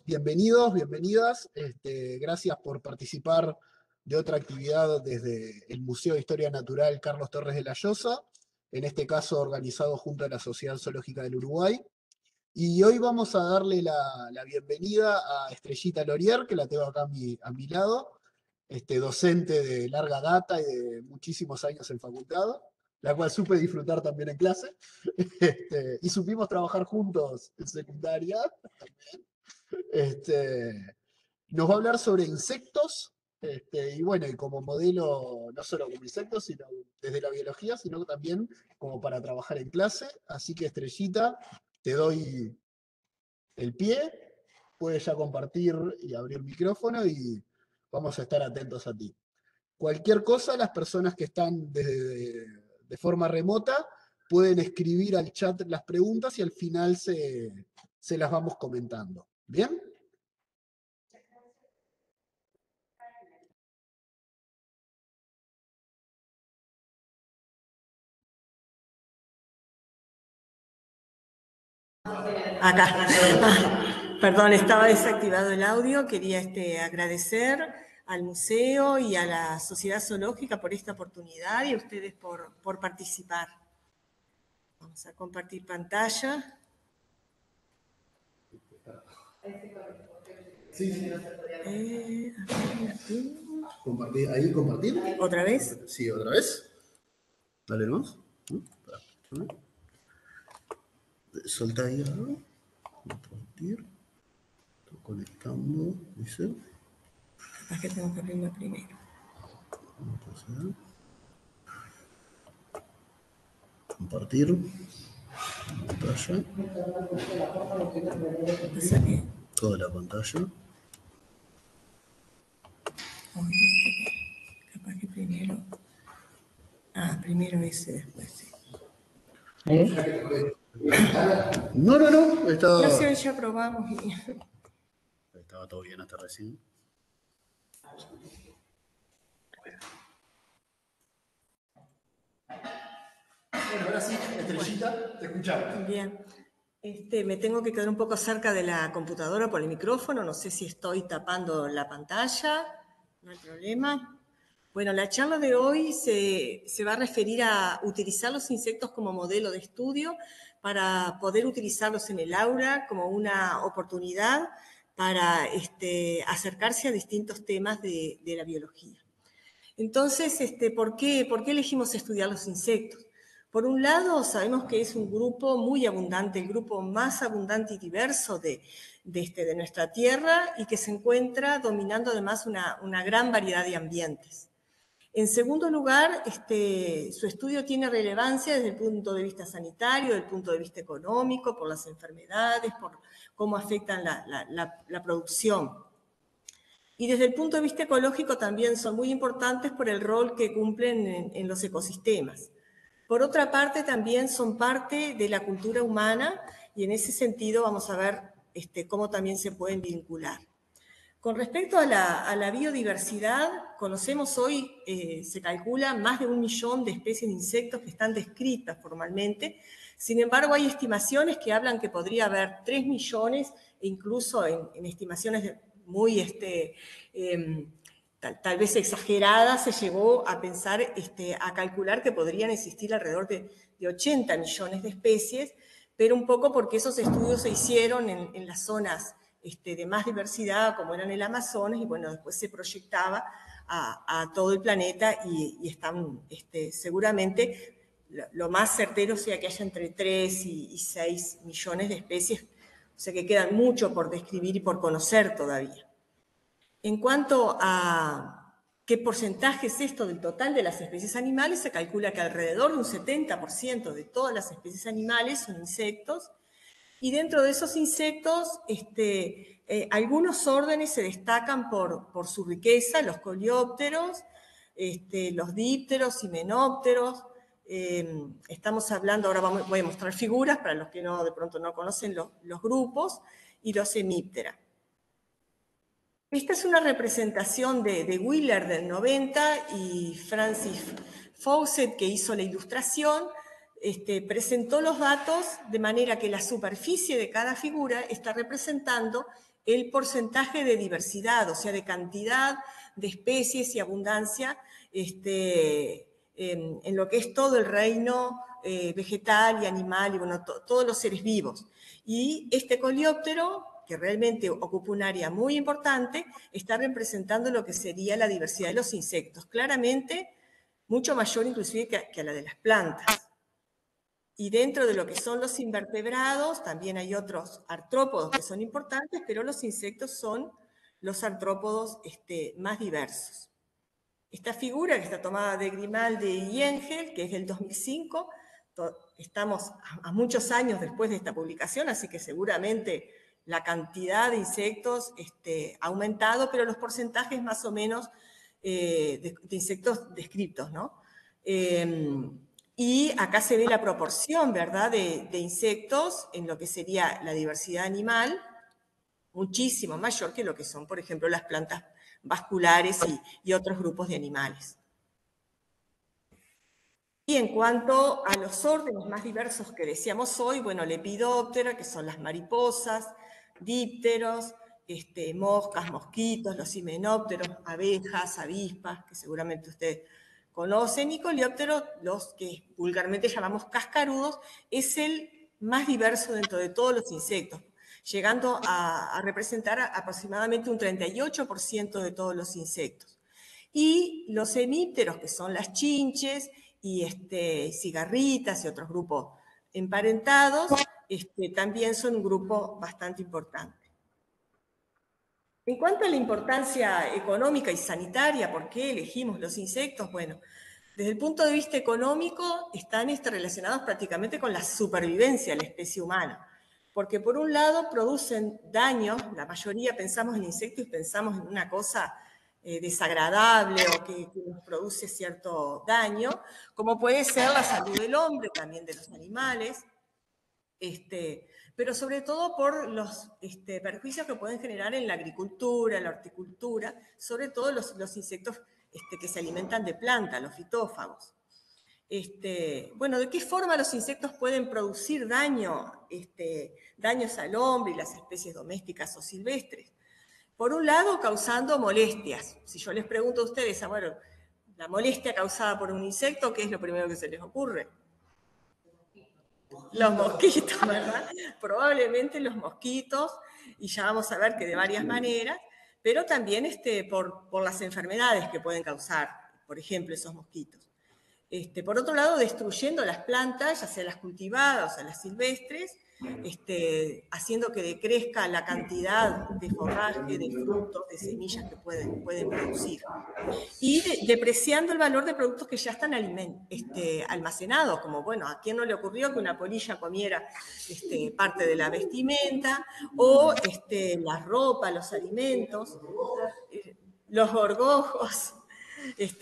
bienvenidos, bienvenidas. Gracias por participar de otra actividad desde el Museo de Historia Natural Carlos Torres de la Llosa, en este caso organizado junto a la Sociedad Zoológica del Uruguay. Y hoy vamos a darle la bienvenida a Estrellita Lorier, que la tengo acá a mi lado, docente de larga data y de muchísimos años en facultad, la cual supe disfrutar también en clase, y supimos trabajar juntos en secundaria también. Nos va a hablar sobre insectos, y bueno, y como modelo, no solo como insectos, sino desde la biología, sino también como para trabajar en clase. Así que, Estrellita, te doy el pie, puedes ya compartir y abrir micrófono y vamos a estar atentos a ti. Cualquier cosa, las personas que están de forma remota pueden escribir al chat las preguntas y al final se las vamos comentando. ¿Bien? Acá. Perdón, estaba desactivado el audio. Quería agradecer al museo y a la Sociedad Zoológica por esta oportunidad y a ustedes por participar. Vamos a compartir pantalla. Sí. ¿Compartir? ¿Ahí compartir? ¿Otra vez? Sí, otra vez. Dale más. Solta ahí algo. Compartir. Estoy conectando. Dice. Capaz que tengo que abrirlo primero. Compartir. Pantalla. Toda la pantalla. Capaz que primero. Primero ese, después sí. No. No sé, ya probamos. Estaba todo bien hasta recién. Bueno, ahora sí, Estrellita, te escuchamos. Bien. Me tengo que quedar un poco cerca de la computadora por el micrófono. No sé si estoy tapando la pantalla. No hay problema. Bueno, la charla de hoy se va a referir a utilizar los insectos como modelo de estudio para poder utilizarlos en el aula como una oportunidad para acercarse a distintos temas de la biología. Entonces, ¿por qué elegimos estudiar los insectos? Por un lado, sabemos que es un grupo muy abundante, el grupo más abundante y diverso de nuestra Tierra y que se encuentra dominando además una gran variedad de ambientes. En segundo lugar, su estudio tiene relevancia desde el punto de vista sanitario, desde el punto de vista económico, por las enfermedades, por cómo afectan la producción. Y desde el punto de vista ecológico también son muy importantes por el rol que cumplen en los ecosistemas. Por otra parte, también son parte de la cultura humana y en ese sentido vamos a ver cómo también se pueden vincular. Con respecto a la biodiversidad, conocemos hoy, se calcula, más de 1 millón de especies de insectos que están descritas formalmente. Sin embargo, hay estimaciones que hablan que podría haber 3 millones, e incluso en estimaciones muy tal vez exagerada, se llegó a pensar, a calcular que podrían existir alrededor de 80 millones de especies, pero un poco porque esos estudios se hicieron en las zonas de más diversidad, como eran el Amazonas, y bueno, después se proyectaba a todo el planeta y están seguramente lo más certero sea que haya entre 3 y 6 millones de especies, o sea que quedan mucho por describir y por conocer todavía. En cuanto a qué porcentaje es esto del total de las especies animales, se calcula que alrededor de un 70% de todas las especies animales son insectos, y dentro de esos insectos, algunos órdenes se destacan por su riqueza, los coleópteros, los dípteros, himenópteros. Estamos hablando, ahora voy a mostrar figuras para los que de pronto no conocen los grupos, y los hemíptera. Esta es una representación de Wheeler del 90 y Francis Fawcett, que hizo la ilustración, presentó los datos de manera que la superficie de cada figura está representando el porcentaje de diversidad, o sea, de cantidad de especies y abundancia en lo que es todo el reino vegetal y animal y bueno, todos los seres vivos. Y este coleóptero, que realmente ocupa un área muy importante, está representando lo que sería la diversidad de los insectos, claramente mucho mayor inclusive que a la de las plantas. Y dentro de lo que son los invertebrados, también hay otros artrópodos que son importantes, pero los insectos son los artrópodos más diversos. Esta figura que está tomada de Grimaldi y Engel, que es del 2005, estamos a muchos años después de esta publicación, así que seguramente la cantidad de insectos ha aumentado, pero los porcentajes más o menos de insectos descritos, ¿no? Y acá se ve la proporción, ¿verdad?, de insectos en lo que sería la diversidad animal, muchísimo mayor que lo que son, por ejemplo, las plantas vasculares y otros grupos de animales. Y en cuanto a los órdenes más diversos que decíamos hoy, bueno, Lepidoptera, que son las mariposas, dípteros, moscas, mosquitos, los himenópteros, abejas, avispas, que seguramente ustedes conocen, y Coleópteros, los que vulgarmente llamamos cascarudos, es el más diverso dentro de todos los insectos, llegando a representar aproximadamente un 38% de todos los insectos. Y los hemípteros, que son las chinches, y cigarritas y otros grupos emparentados, también son un grupo bastante importante. En cuanto a la importancia económica y sanitaria, ¿por qué elegimos los insectos? Bueno, desde el punto de vista económico están relacionados prácticamente con la supervivencia de la especie humana, porque por un lado producen daños, la mayoría pensamos en insectos y pensamos en una cosa desagradable o que nos produce cierto daño, como puede ser la salud del hombre, también de los animales, pero sobre todo por los perjuicios que pueden generar en la agricultura, la horticultura, sobre todo los insectos que se alimentan de plantas, los fitófagos. Bueno, ¿de qué forma los insectos pueden producir daños al hombre y las especies domésticas o silvestres? Por un lado, causando molestias. Si yo les pregunto a ustedes, bueno, la molestia causada por un insecto, ¿qué es lo primero que se les ocurre? Los mosquitos, ¿verdad? Probablemente los mosquitos, y ya vamos a ver que de varias maneras, pero también por las enfermedades que pueden causar, por ejemplo, esos mosquitos. Por otro lado, destruyendo las plantas, ya sea las cultivadas o las silvestres, haciendo que decrezca la cantidad de forraje, de frutos, de semillas que pueden producir. Y depreciando el valor de productos que ya están almacenados, como, bueno, ¿a quién no le ocurrió que una polilla comiera parte de la vestimenta, o la ropa, los alimentos, los gorgojos,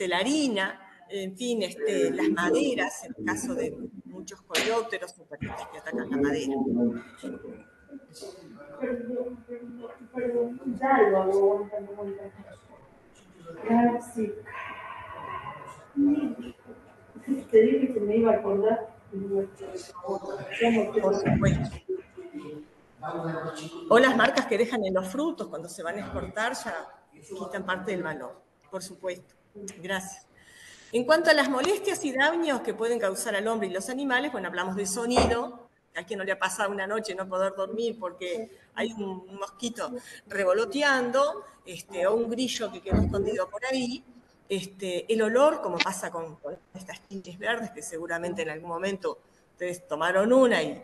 la harina, en fin, las maderas, en el caso de muchos coleópteros o perritos que atacan la madera. Te dije que me iba a acordar. Por supuesto. O las marcas que dejan en los frutos cuando se van a exportar ya quitan parte del valor, por supuesto. Gracias. En cuanto a las molestias y daños que pueden causar al hombre y los animales, bueno, hablamos de sonido. A quien no le ha pasado una noche no poder dormir porque hay un mosquito revoloteando, o un grillo que quedó escondido por ahí. El olor, como pasa con estas chinches verdes, que seguramente en algún momento ustedes tomaron una y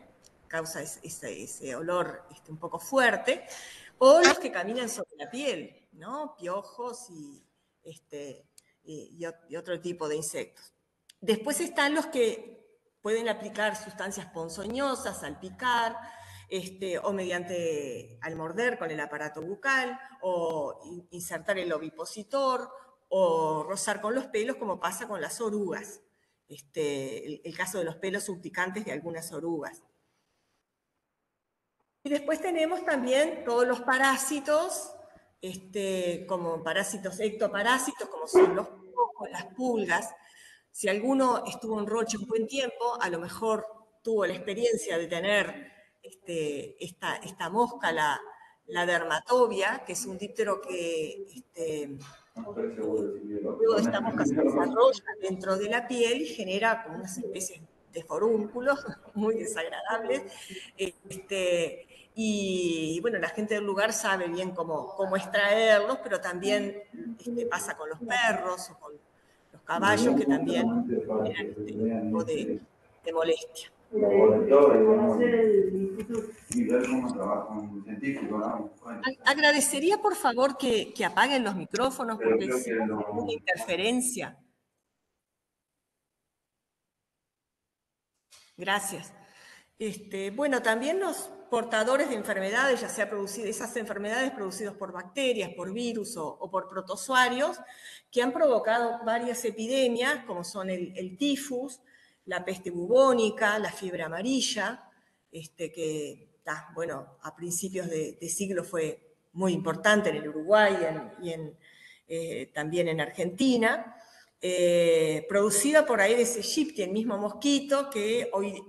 causa ese olor un poco fuerte, o los que caminan sobre la piel, ¿no? Piojos y otro tipo de insectos. Después están los que pueden aplicar sustancias ponzoñosas al picar, o al morder con el aparato bucal, o insertar el ovipositor, o rozar con los pelos, como pasa con las orugas. El caso de los pelos urticantes de algunas orugas. Y después tenemos también todos los parásitos, como parásitos ectoparásitos, como son los piojos, las pulgas, Si alguno estuvo en Rocha un buen tiempo, a lo mejor tuvo la experiencia de tener esta mosca, la dermatobia, que es un díptero que luego de esta mosca se desarrolla dentro de la piel y genera como unas especies de forúnculos muy desagradables. Y bueno, la gente del lugar sabe bien cómo extraerlos, pero también pasa con los perros o con los caballos, que también generan este tipo de molestia. Agradecería, por favor, que apaguen los micrófonos, porque si hay una interferencia. Gracias. Bueno, también los portadores de enfermedades, ya sea esas enfermedades producidas por bacterias, por virus o por protozoarios, que han provocado varias epidemias, como son el tifus, la peste bubónica, la fiebre amarilla, que, bueno, a principios de siglo fue muy importante en el Uruguay y también en Argentina. Producida por Aedes aegypti, el mismo mosquito que hoy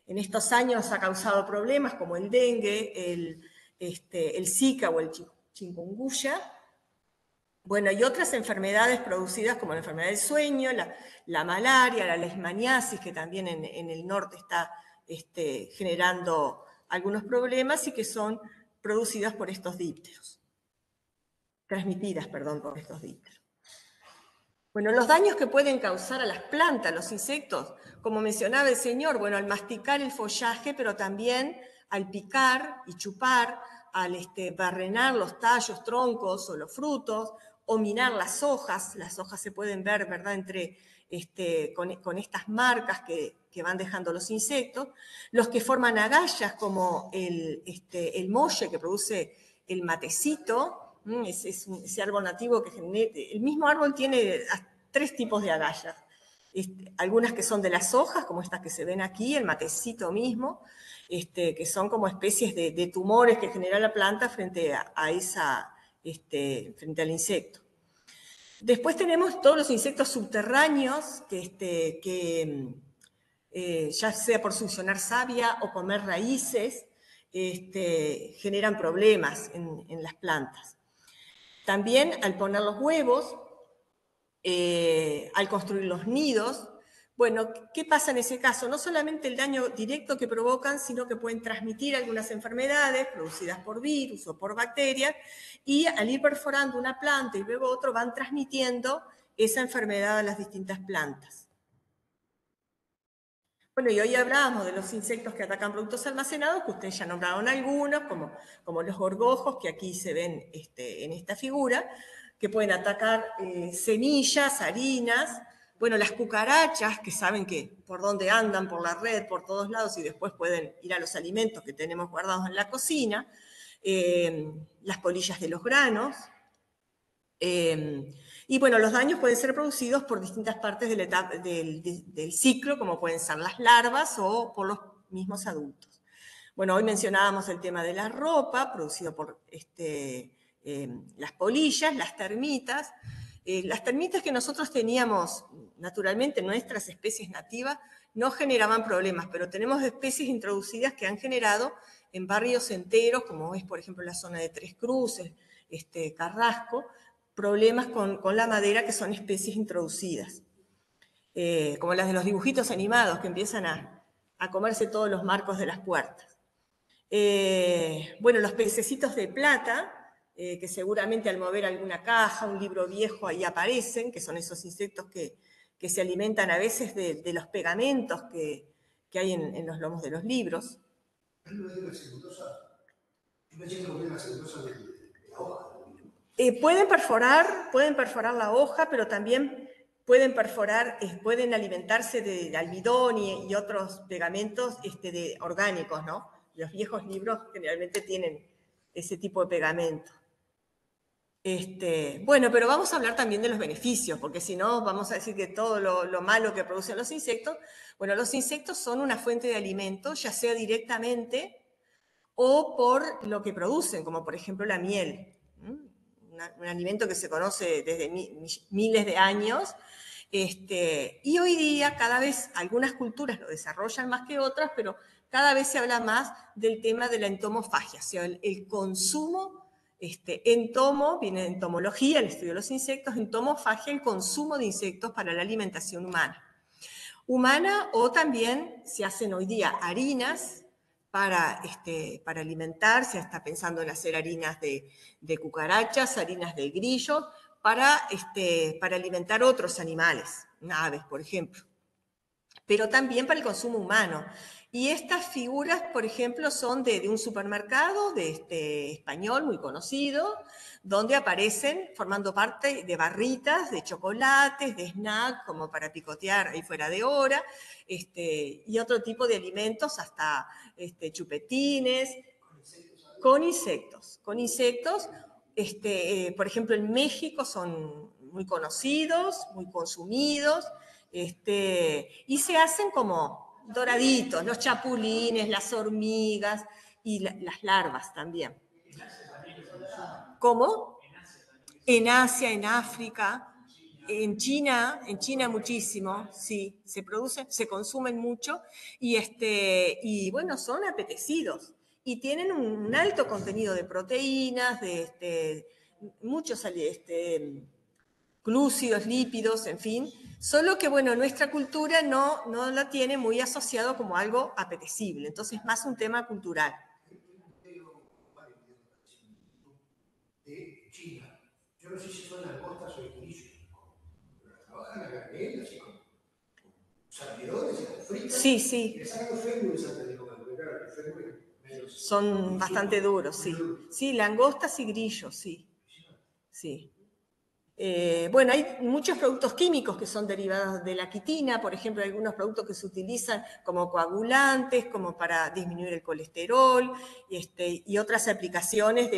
en estos años ha causado problemas como el dengue, el Zika o el chikungunya. Bueno, y otras enfermedades producidas como la enfermedad del sueño, la malaria, la leishmaniasis, que también en el norte está generando algunos problemas y que son producidas por estos dípteros. Transmitidas, perdón, por estos dípteros. Bueno, los daños que pueden causar a las plantas, los insectos, como mencionaba el señor, bueno, al masticar el follaje, pero también al picar y chupar, al barrenar los tallos, troncos o los frutos, o minar las hojas se pueden ver, ¿verdad?, con estas marcas que van dejando los insectos, los que forman agallas como el molle que produce el matecito, ese árbol nativo que genera, el mismo árbol tiene 3 tipos de agallas. Algunas que son de las hojas, como estas que se ven aquí, el matecito mismo, que son como especies de tumores que genera la planta frente frente al insecto. Después tenemos todos los insectos subterráneos que ya sea por succionar savia o comer raíces, generan problemas en las plantas. También al poner los huevos, al construir los nidos. Bueno, ¿qué pasa en ese caso? No solamente el daño directo que provocan, sino que pueden transmitir algunas enfermedades producidas por virus o por bacterias, y al ir perforando una planta y luego otro, van transmitiendo esa enfermedad a las distintas plantas. Bueno, y hoy hablábamos de los insectos que atacan productos almacenados, que ustedes ya nombraron algunos, como los gorgojos, que aquí se ven en esta figura, que pueden atacar semillas, harinas. Bueno, las cucarachas, que saben que por dónde andan, por la red, por todos lados, y después pueden ir a los alimentos que tenemos guardados en la cocina. Las polillas de los granos. Y bueno, los daños pueden ser producidos por distintas partes de la etapa, del ciclo, como pueden ser las larvas o por los mismos adultos. Bueno, hoy mencionábamos el tema de la ropa, producido por las polillas, las termitas. Las termitas que nosotros teníamos naturalmente, nuestras especies nativas, no generaban problemas, pero tenemos especies introducidas que han generado en barrios enteros, como es por ejemplo la zona de Tres Cruces, Carrasco, problemas con la madera, que son especies introducidas, como las de los dibujitos animados, que empiezan a comerse todos los marcos de las puertas. Bueno, los pececitos de plata, que seguramente al mover alguna caja, un libro viejo, ahí aparecen, que son esos insectos que se alimentan a veces de los pegamentos que hay en los lomos de los libros. Pueden perforar la hoja, pero también pueden alimentarse de almidón y otros pegamentos orgánicos, ¿no? Los viejos libros generalmente tienen ese tipo de pegamento. Bueno, pero vamos a hablar también de los beneficios, porque si no vamos a decir que todo lo malo que producen los insectos. Bueno, los insectos son una fuente de alimento, ya sea directamente o por lo que producen, como por ejemplo la miel. Un alimento que se conoce desde miles de años Y hoy día cada vez algunas culturas lo desarrollan más que otras, pero cada vez se habla más del tema de la entomofagia, o sea, el consumo, entomo, viene de entomología, el estudio de los insectos, entomofagia, el consumo de insectos para la alimentación humana, o también se hacen hoy día harinas para alimentar, se está pensando en hacer harinas de cucarachas, harinas de grillos, para alimentar otros animales, aves, por ejemplo, pero también para el consumo humano. Y estas figuras, por ejemplo, son de un supermercado español muy conocido, donde aparecen formando parte de barritas, de chocolates, de snacks, como para picotear ahí fuera de hora, y otro tipo de alimentos, hasta chupetines, con insectos. Por ejemplo, en México son muy conocidos, muy consumidos, y se hacen como doraditos, los chapulines, las hormigas y las larvas también. ¿Cómo? En Asia, en África, en China muchísimo, sí, se producen, se consumen mucho y bueno, son apetecidos y tienen un alto contenido de proteínas, de muchos glúcidos, lípidos, en fin, solo que bueno, nuestra cultura no la tiene muy asociado como algo apetecible, entonces es más un tema cultural. De China. Yo no sé si son langostas o esquilillos. Trabajan a granel, así con salteadores y con fritas. Sí, sí. Y le sacan los fémures antes de comer, porque claro, los fémures son bastante duros, sí. Sí, langostas y grillos, sí. Sí. Bueno, hay muchos productos químicos que son derivados de la quitina, por ejemplo, hay algunos productos que se utilizan como coagulantes, como para disminuir el colesterol, y otras aplicaciones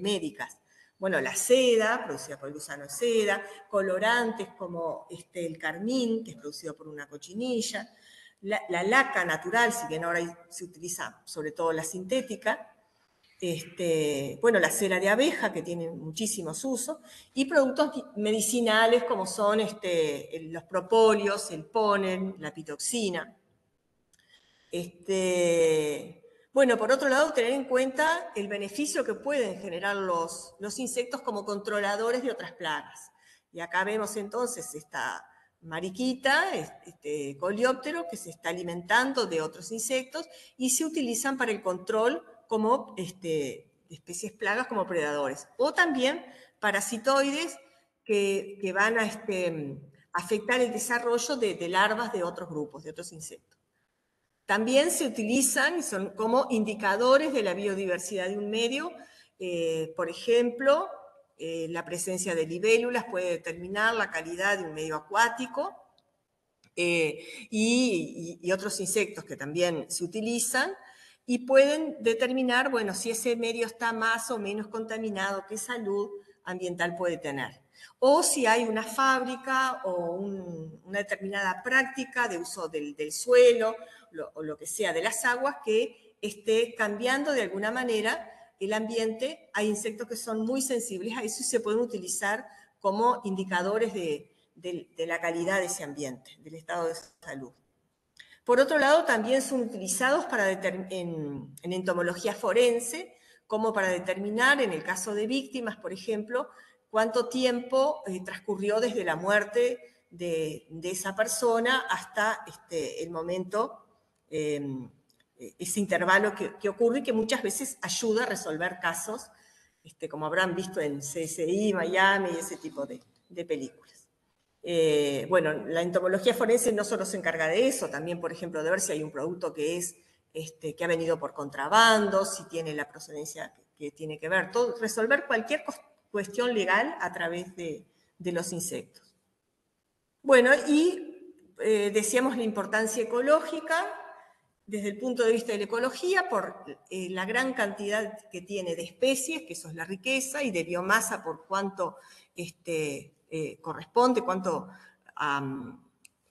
médicas. Bueno, la seda, producida por el gusano de seda, colorantes como el carmín, que es producido por una cochinilla, la laca natural, si bien ahora se utiliza sobre todo la sintética, bueno, la cera de abeja, que tiene muchísimos usos, y productos medicinales como son los propóleos, el polen, la pitoxina. Bueno, por otro lado, tener en cuenta el beneficio que pueden generar los insectos como controladores de otras plagas. Y acá vemos entonces esta mariquita, este coleóptero, que se está alimentando de otros insectos y se utilizan para el control como de especies plagas como predadores. O también parasitoides que van a afectar el desarrollo de larvas de otros grupos, de otros insectos. También se utilizan, son como indicadores de la biodiversidad de un medio. Por ejemplo, la presencia de libélulas puede determinar la calidad de un medio acuático, y otros insectos que también se utilizan, y pueden determinar, bueno, si ese medio está más o menos contaminado, qué salud ambiental puede tener. O si hay una fábrica o una determinada práctica de uso del suelo o lo que sea de las aguas que esté cambiando de alguna manera el ambiente. Hay insectos que son muy sensibles a eso y se pueden utilizar como indicadores de la calidad de ese ambiente, del estado de salud. Por otro lado, también son utilizados en entomología forense, como para determinar, en el caso de víctimas, por ejemplo, cuánto tiempo transcurrió desde la muerte de esa persona hasta el momento, ese intervalo que ocurre y que muchas veces ayuda a resolver casos, como habrán visto en CSI, Miami y ese tipo de películas. Bueno, la entomología forense no solo se encarga de eso, también, por ejemplo, de ver si hay un producto que ha venido por contrabando, si tiene la procedencia que tiene que ver, resolver cualquier cuestión legal a través de los insectos. Bueno, y decíamos la importancia ecológica desde el punto de vista de la ecología por la gran cantidad que tiene de especies, que eso es la riqueza, y de biomasa por cuánto corresponde, cuánto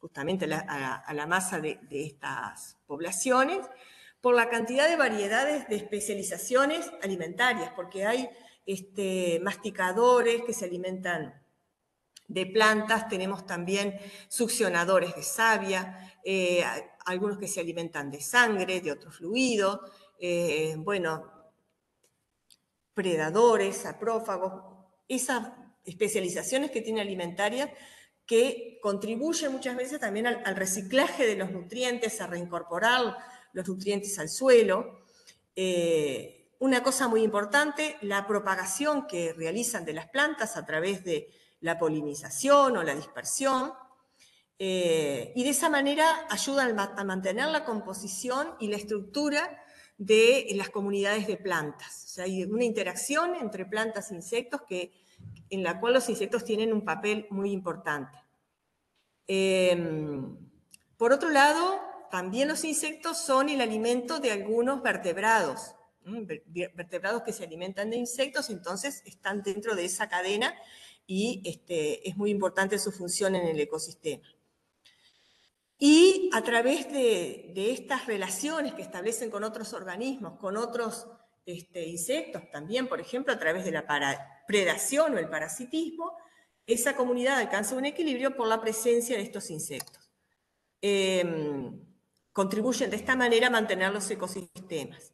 justamente a la masa de estas poblaciones, por la cantidad de variedades de especializaciones alimentarias, porque hay masticadores que se alimentan de plantas, tenemos también succionadores de savia, algunos que se alimentan de sangre, de otro fluido, bueno, predadores, saprófagos, esas especializaciones que tiene alimentaria que contribuyen muchas veces también al reciclaje de los nutrientes, a reincorporar los nutrientes al suelo. Una cosa muy importante, la propagación que realizan de las plantas a través de la polinización o la dispersión, y de esa manera ayudan a mantener la composición y la estructura de las comunidades de plantas. O sea, hay una interacción entre plantas e insectos en la cual los insectos tienen un papel muy importante. Por otro lado, también los insectos son el alimento de algunos vertebrados, vertebrados que se alimentan de insectos, entonces están dentro de esa cadena y es muy importante su función en el ecosistema. Y a través de estas relaciones que establecen con otros organismos, con otros insectos también, por ejemplo, a través de la predación o el parasitismo, esa comunidad alcanza un equilibrio por la presencia de estos insectos. Contribuyen de esta manera a mantener los ecosistemas.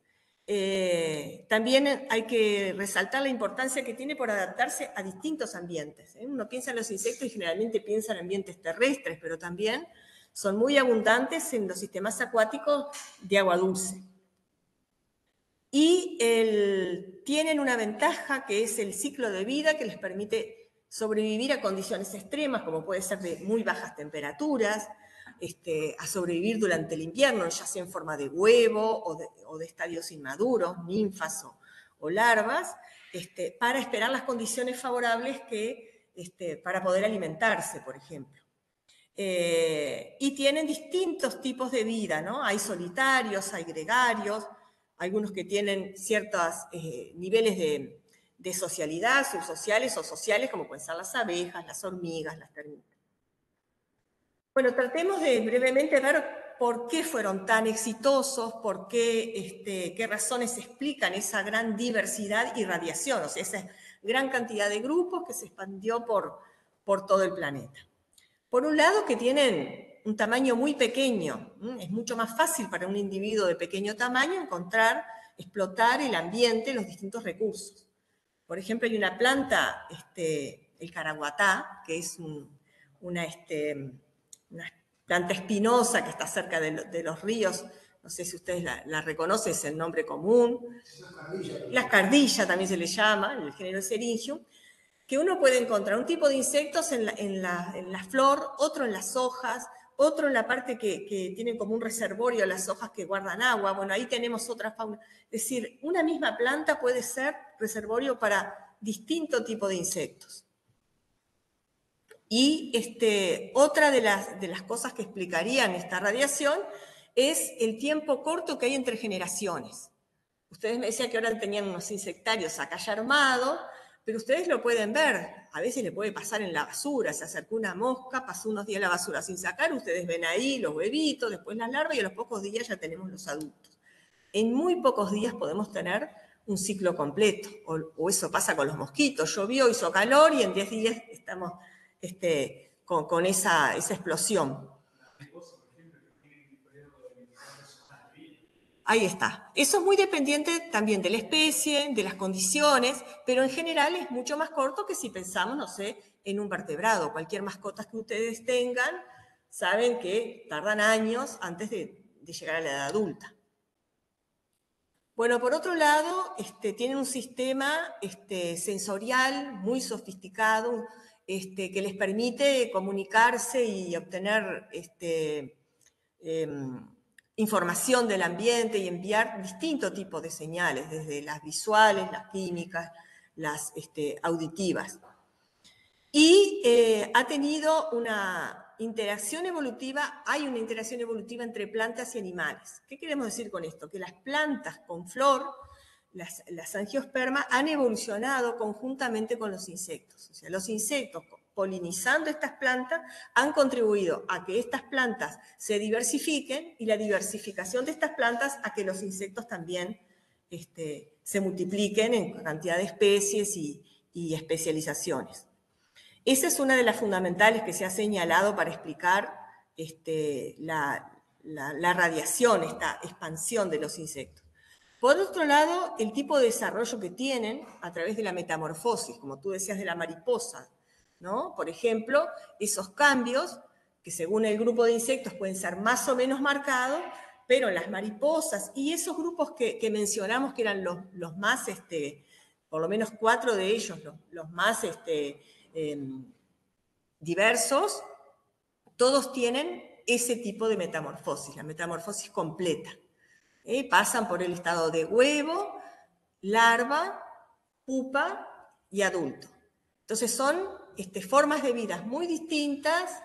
También hay que resaltar la importancia que tiene por adaptarse a distintos ambientes. Uno piensa en los insectos y generalmente piensa en ambientes terrestres, pero también son muy abundantes en los sistemas acuáticos de agua dulce. Y tienen una ventaja que es el ciclo de vida que les permite sobrevivir a condiciones extremas, como puede ser de muy bajas temperaturas, a sobrevivir durante el invierno, ya sea en forma de huevo o de estadios inmaduros, ninfas o larvas, para esperar las condiciones favorables para poder alimentarse, por ejemplo. Y tienen distintos tipos de vida, ¿no? Hay solitarios, hay gregarios, algunos que tienen ciertos niveles de socialidad, subsociales o sociales, como pueden ser las abejas, las hormigas, las termitas. Bueno, tratemos de brevemente ver por qué fueron tan exitosos, por qué, qué razones explican esa gran diversidad y radiación, o sea, esa gran cantidad de grupos que se expandió por todo el planeta. Por un lado, que tienen un tamaño muy pequeño. Es mucho más fácil para un individuo de pequeño tamaño explotar el ambiente, los distintos recursos. Por ejemplo, hay una planta, el caraguatá, que es una planta espinosa que está cerca de los ríos. No sé si ustedes la reconocen, es el nombre común. La escardilla también se le llama, el género Syringium, que uno puede encontrar un tipo de insectos en la flor, otro en las hojas, otro en la parte que tiene como un reservorio las hojas que guardan agua. Bueno, ahí tenemos otra fauna. Es decir, una misma planta puede ser reservorio para distinto tipo de insectos. Y otra de las cosas que explicarían esta radiación es el tiempo corto que hay entre generaciones. Ustedes me decían que ahora tenían unos insectarios acá ya armados, pero ustedes lo pueden ver, a veces le puede pasar en la basura, se acercó una mosca, pasó unos días la basura sin sacar, ustedes ven ahí los bebitos, después las larvas y a los pocos días ya tenemos los adultos. En muy pocos días podemos tener un ciclo completo, o eso pasa con los mosquitos, llovió, hizo calor y en 10 días estamos con esa explosión. Ahí está. Eso es muy dependiente también de la especie, de las condiciones, pero en general es mucho más corto que si pensamos, no sé, en un vertebrado. Cualquier mascota que ustedes tengan, saben que tardan años antes de llegar a la edad adulta. Bueno, por otro lado, tienen un sistema sensorial muy sofisticado que les permite comunicarse y obtener información del ambiente y enviar distintos tipos de señales, desde las visuales, las químicas, las auditivas. Y ha tenido una interacción evolutiva, hay una interacción evolutiva entre plantas y animales. ¿Qué queremos decir con esto? Que las plantas con flor, las angiospermas, han evolucionado conjuntamente con los insectos. O sea, los insectos polinizando estas plantas han contribuido a que estas plantas se diversifiquen y la diversificación de estas plantas a que los insectos también se multipliquen en cantidad de especies y especializaciones. Esa es una de las fundamentales que se ha señalado para explicar la radiación, esta expansión de los insectos. Por otro lado, el tipo de desarrollo que tienen a través de la metamorfosis, como tú decías de la mariposa, ¿no? Por ejemplo, esos cambios que según el grupo de insectos pueden ser más o menos marcados, pero en las mariposas y esos grupos que mencionamos que eran los más, por lo menos 4 de ellos, los más diversos, todos tienen ese tipo de metamorfosis, la metamorfosis completa. Pasan por el estado de huevo, larva, pupa y adulto. Entonces son formas de vida muy distintas,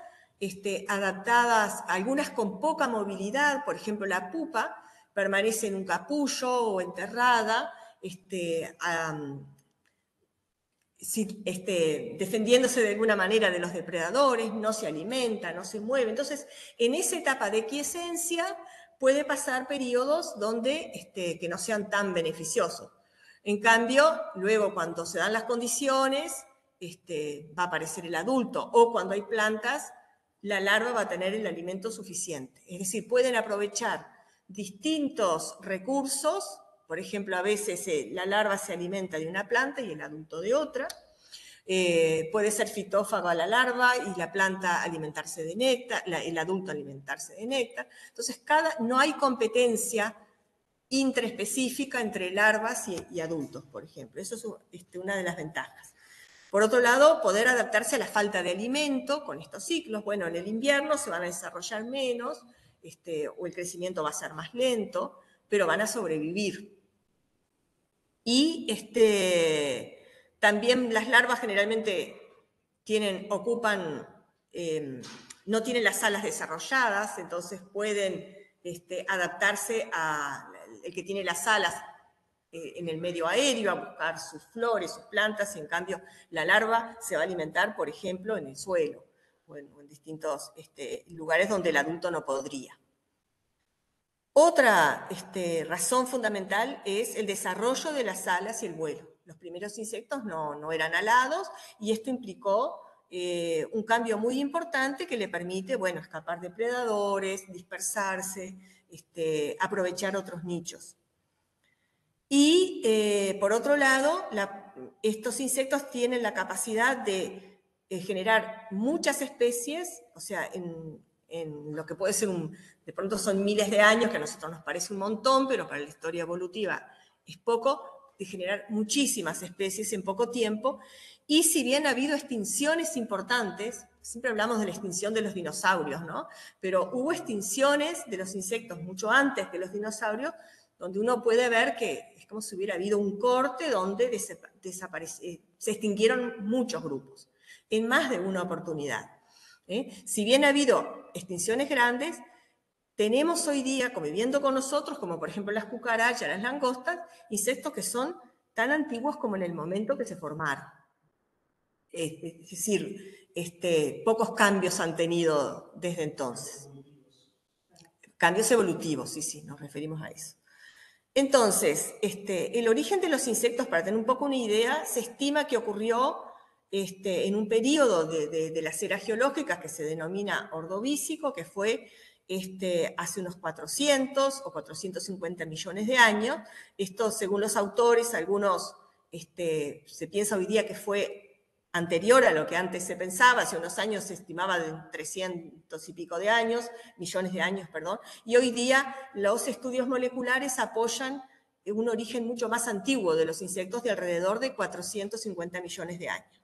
adaptadas, algunas con poca movilidad, por ejemplo la pupa permanece en un capullo o enterrada, defendiéndose de alguna manera de los depredadores, no se alimenta, no se mueve. Entonces, en esa etapa de quiescencia puede pasar periodos donde, que no sean tan beneficiosos. En cambio, luego cuando se dan las condiciones, va a aparecer el adulto, o cuando hay plantas, la larva va a tener el alimento suficiente. Es decir, pueden aprovechar distintos recursos. Por ejemplo, a veces la larva se alimenta de una planta y el adulto de otra. Puede ser fitófago a la larva y la planta alimentarse de néctar, el adulto alimentarse de néctar. Entonces, no hay competencia intraespecífica entre larvas y adultos, por ejemplo. Eso es una de las ventajas. Por otro lado, poder adaptarse a la falta de alimento con estos ciclos. Bueno, en el invierno se van a desarrollar menos, o el crecimiento va a ser más lento, pero van a sobrevivir. Y también las larvas generalmente no tienen las alas desarrolladas, entonces pueden adaptarse el que tiene las alas en el medio aéreo, a buscar sus flores, sus plantas, y en cambio la larva se va a alimentar, por ejemplo, en el suelo, o en distintos lugares donde el adulto no podría. Otra razón fundamental es el desarrollo de las alas y el vuelo. Los primeros insectos no eran alados y esto implicó un cambio muy importante que le permite, bueno, escapar de predadores, dispersarse, aprovechar otros nichos. Y por otro lado, estos insectos tienen la capacidad de generar muchas especies, o sea, en lo que puede ser de pronto son miles de años, que a nosotros nos parece un montón, pero para la historia evolutiva es poco, de generar muchísimas especies en poco tiempo. Y si bien ha habido extinciones importantes, siempre hablamos de la extinción de los dinosaurios, ¿no? Pero hubo extinciones de los insectos mucho antes que los dinosaurios, donde uno puede ver que es como si hubiera habido un corte donde se extinguieron muchos grupos, en más de una oportunidad. Si bien ha habido extinciones grandes, tenemos hoy día, conviviendo con nosotros, como por ejemplo las cucarachas, las langostas, insectos que son tan antiguos como en el momento que se formaron. Es decir, pocos cambios han tenido desde entonces. Cambios evolutivos, sí, nos referimos a eso. Entonces, el origen de los insectos, para tener un poco una idea, se estima que ocurrió en un periodo de las eras geológicas que se denomina Ordovícico, que fue hace unos 400 o 450 millones de años. Esto, según los autores, algunos se piensa hoy día que fue anterior a lo que antes se pensaba. Hace unos años se estimaba de 300 y pico de años, millones de años, perdón, y hoy día los estudios moleculares apoyan un origen mucho más antiguo de los insectos, de alrededor de 450 millones de años.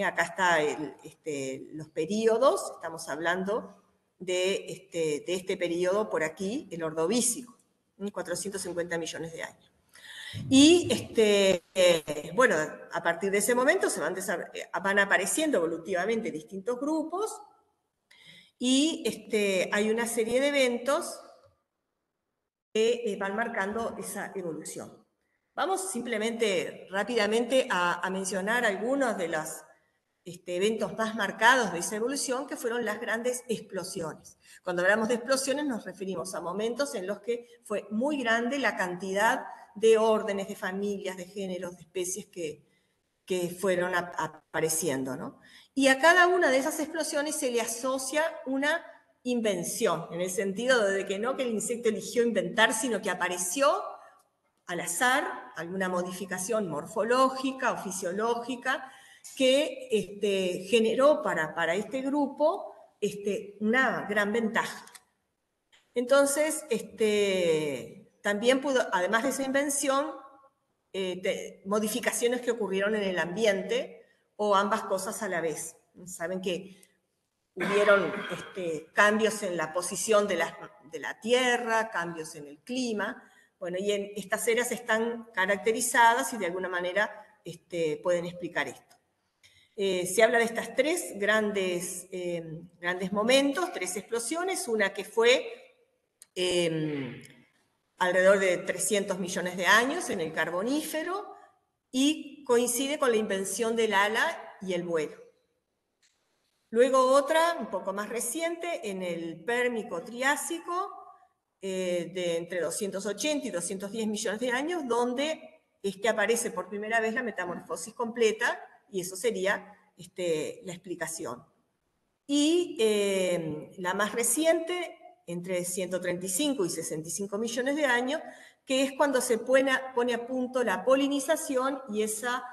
Acá están los periodos, estamos hablando de este periodo por aquí, el Ordovícico, 450 millones de años. Y bueno, a partir de ese momento van apareciendo evolutivamente distintos grupos y hay una serie de eventos que van marcando esa evolución. Vamos simplemente rápidamente a mencionar algunos de los eventos más marcados de esa evolución, que fueron las grandes explosiones. Cuando hablamos de explosiones nos referimos a momentos en los que fue muy grande la cantidad de órdenes, de familias, de géneros, de especies que que fueron apareciendo, ¿no? Y a cada una de esas explosiones se le asocia una invención, en el sentido de que no que el insecto eligió inventar, sino que apareció al azar alguna modificación morfológica o fisiológica que generó para este grupo una gran ventaja. Entonces, también pudo, además de esa invención, modificaciones que ocurrieron en el ambiente o ambas cosas a la vez. Saben que hubieron cambios en la posición de la Tierra, cambios en el clima. Bueno, y estas eras están caracterizadas y de alguna manera pueden explicar esto. Se habla de estas tres grandes momentos, tres explosiones, una que fue alrededor de 300 millones de años en el Carbonífero y coincide con la invención del ala y el vuelo. Luego otra, un poco más reciente, en el Pérmico-Triásico, de entre 280 y 210 millones de años, donde aparece por primera vez la metamorfosis completa, y eso sería la explicación. Y la más reciente, entre 135 y 65 millones de años, que es cuando se pone a punto la polinización y esa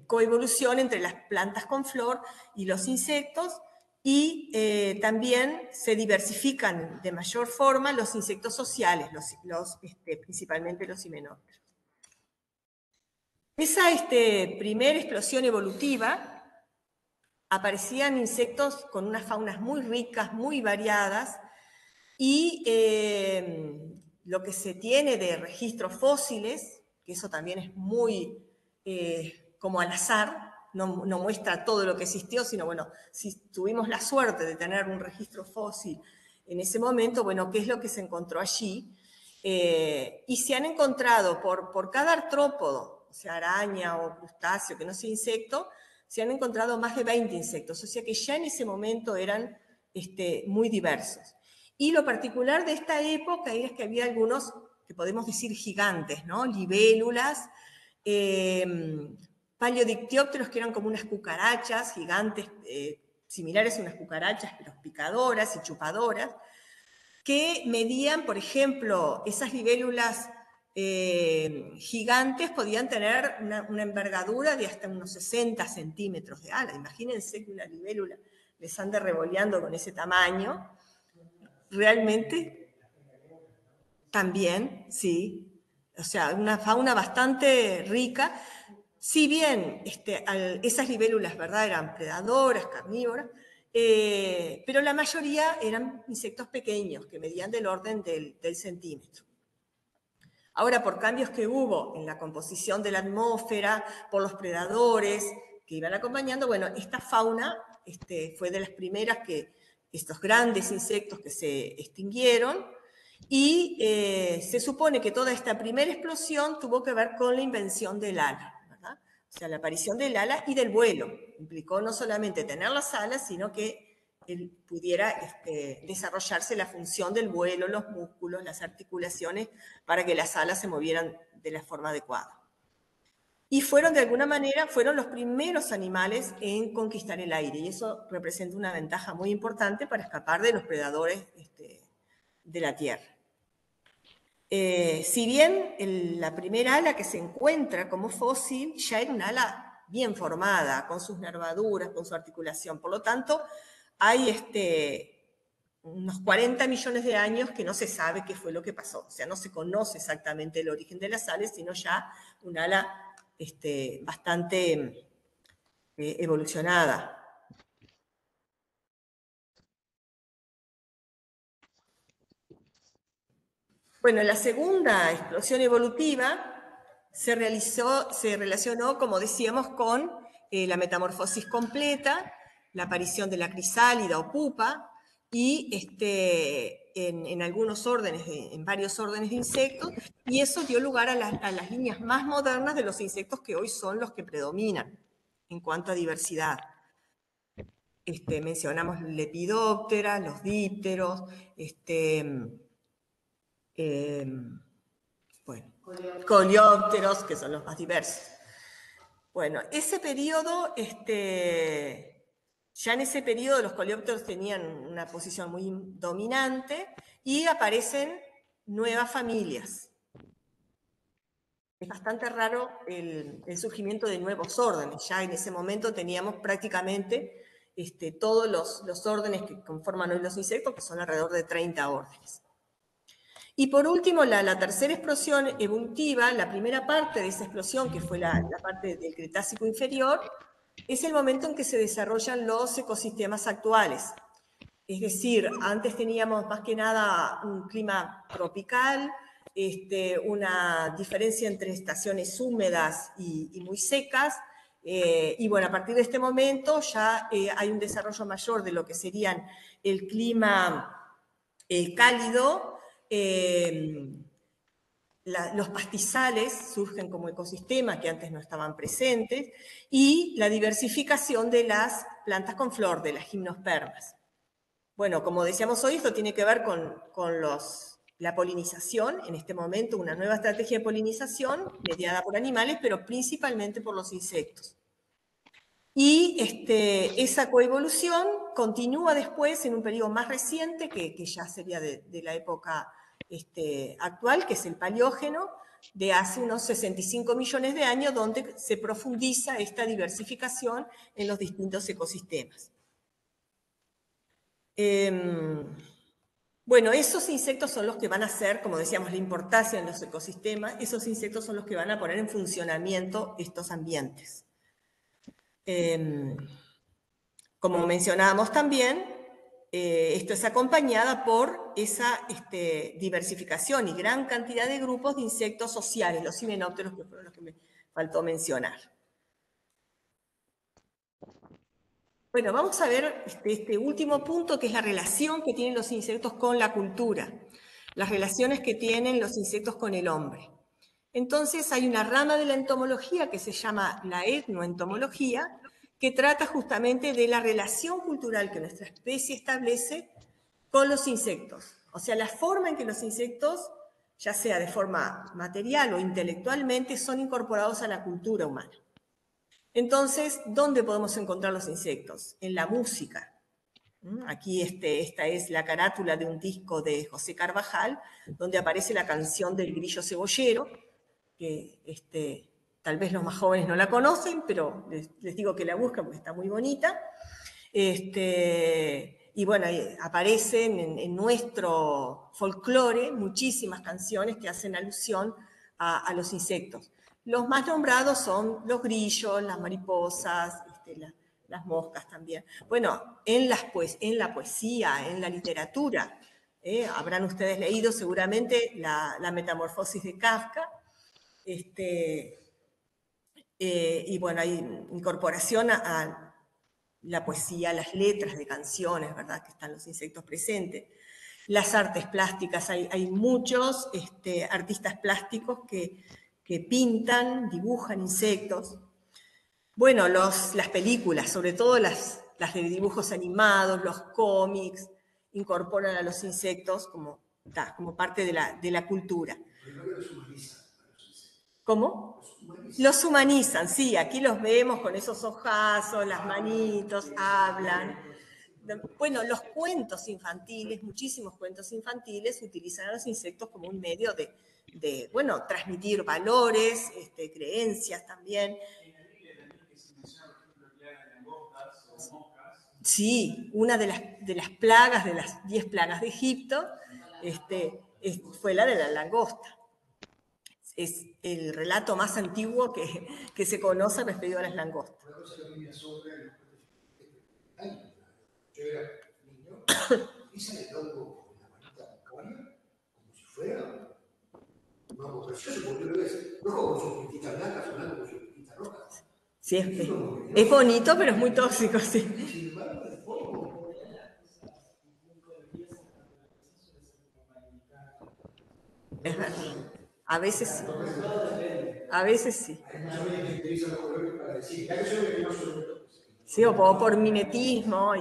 coevolución entre las plantas con flor y los insectos, y también se diversifican de mayor forma los insectos sociales, principalmente los himenópteros. Esa primera explosión evolutiva aparecían insectos con unas faunas muy ricas, muy variadas, y lo que se tiene de registros fósiles, que eso también es muy como al azar, no muestra todo lo que existió, sino, bueno, si tuvimos la suerte de tener un registro fósil en ese momento, bueno, ¿qué es lo que se encontró allí? Y se han encontrado por cada artrópodo, o sea, araña o crustáceo, que no sea insecto, se han encontrado más de 20 insectos, o sea que ya en ese momento eran muy diversos. Y lo particular de esta época es que había algunos, que podemos decir gigantes, ¿no? Libélulas, paleodictiópteros, que eran como unas cucarachas gigantes, similares a unas cucarachas, pero picadoras y chupadoras, que medían, por ejemplo, esas libélulas gigantes podían tener una envergadura de hasta unos 60 centímetros de ala. Imagínense que una libélula les ande revoleando con ese tamaño. Realmente, también, sí. O sea, una fauna bastante rica. Si bien esas libélulas, ¿verdad?, eran predadoras, carnívoras, pero la mayoría eran insectos pequeños, que medían del orden del centímetro. Ahora, por cambios que hubo en la composición de la atmósfera, por los predadores que iban acompañando, bueno, esta fauna fue de las primeras estos grandes insectos que se extinguieron, y se supone que toda esta primera explosión tuvo que ver con la invención del ala, ¿verdad? O sea, la aparición del ala y del vuelo. Implicó no solamente tener las alas, sino que pudiera desarrollarse la función del vuelo, los músculos, las articulaciones, para que las alas se movieran de la forma adecuada. Y fueron, de alguna manera, fueron los primeros animales en conquistar el aire, y eso representa una ventaja muy importante para escapar de los predadores de la Tierra. Si bien la primera ala que se encuentra como fósil ya era un ala bien formada, con sus nervaduras, con su articulación, por lo tanto, hay unos 40 millones de años que no se sabe qué fue lo que pasó. O sea, no se conoce exactamente el origen de las alas, sino ya un ala bastante evolucionada. Bueno, la segunda explosión evolutiva se relacionó, como decíamos, con la metamorfosis completa, la aparición de la crisálida o pupa, y en algunos órdenes, en varios órdenes de insectos, y eso dio lugar a las líneas más modernas de los insectos que hoy son los que predominan en cuanto a diversidad. Mencionamos Lepidoptera, los dípteros, bueno, coleópteros, que son los más diversos. Bueno, ese periodo, ya en ese periodo los coleópteros tenían una posición muy dominante y aparecen nuevas familias. Es bastante raro el surgimiento de nuevos órdenes. Ya en ese momento teníamos prácticamente todos los órdenes que conforman hoy los insectos, que son alrededor de 30 órdenes. Y por último, la tercera explosión evolutiva, la primera parte de esa explosión, que fue la parte del Cretácico inferior, es el momento en que se desarrollan los ecosistemas actuales. Es decir, antes teníamos más que nada un clima tropical, una diferencia entre estaciones húmedas y muy secas, y bueno, a partir de este momento ya hay un desarrollo mayor de lo que serían el clima cálido. Los pastizales surgen como ecosistemas que antes no estaban presentes, y la diversificación de las plantas con flor, de las gimnospermas. Bueno, como decíamos hoy, esto tiene que ver con la polinización, en este momento una nueva estrategia de polinización mediada por animales, pero principalmente por los insectos. Y esa coevolución continúa después en un periodo más reciente, que ya sería de la época actual, que es el Paleógeno, de hace unos 65 millones de años, donde se profundiza esta diversificación en los distintos ecosistemas. Bueno, esos insectos son los que van a hacer, como decíamos, la importancia en los ecosistemas. Esos insectos son los que van a poner en funcionamiento estos ambientes. Como mencionábamos también, esto es acompañada por esa diversificación y gran cantidad de grupos de insectos sociales, los himenópteros, que fueron los que me faltó mencionar. Bueno, vamos a ver este último punto, que es la relación que tienen los insectos con la cultura, las relaciones que tienen los insectos con el hombre. Entonces hay una rama de la entomología que se llama la etnoentomología, que trata justamente de la relación cultural que nuestra especie establece con los insectos. O sea, la forma en que los insectos, ya sea de forma material o intelectualmente, son incorporados a la cultura humana. Entonces, ¿dónde podemos encontrar los insectos? En la música. Aquí esta es la carátula de un disco de José Carvajal, donde aparece la canción del grillo cebollero, que tal vez los más jóvenes no la conocen, pero les digo que la busquen porque está muy bonita. Y bueno, aparecen en nuestro folclore muchísimas canciones que hacen alusión a los insectos. Los más nombrados son los grillos, las mariposas, las moscas también. Bueno, en la poesía, en la literatura, habrán ustedes leído seguramente la Metamorfosis de Kafka, y bueno, hay incorporación a la poesía, las letras de canciones, ¿verdad?, que están los insectos presentes. Las artes plásticas, hay muchos artistas plásticos que pintan, dibujan insectos. Bueno, las películas, sobre todo las de dibujos animados, los cómics, incorporan a los insectos como parte de la cultura. ¿Cómo? Los humanizan, sí, aquí los vemos con esos ojazos, las manitos, hablan. Bueno, los cuentos infantiles, muchísimos cuentos infantiles, utilizan a los insectos como un medio de bueno, transmitir valores, creencias también. Sí, una de las plagas, de las 10 plagas de Egipto, fue la de la langosta. Es el relato más antiguo que se conoce referido a las langostas. Una cosa que a mí me asombra en los cuentos. Yo era niño y sale el hongo con la manita moria, como si fuera un hongo precioso, porque lo ves, no como con sus puntitas blancas, sonando con sus puntitas rojas. Sí, es bonito, pero es muy tóxico, sí. Sin embargo, el polvo. Es verdad. A veces sí. A veces sí. Hay mucha gente que utiliza los colores para decir, hay que ser venenoso. Sí, o por mimetismo.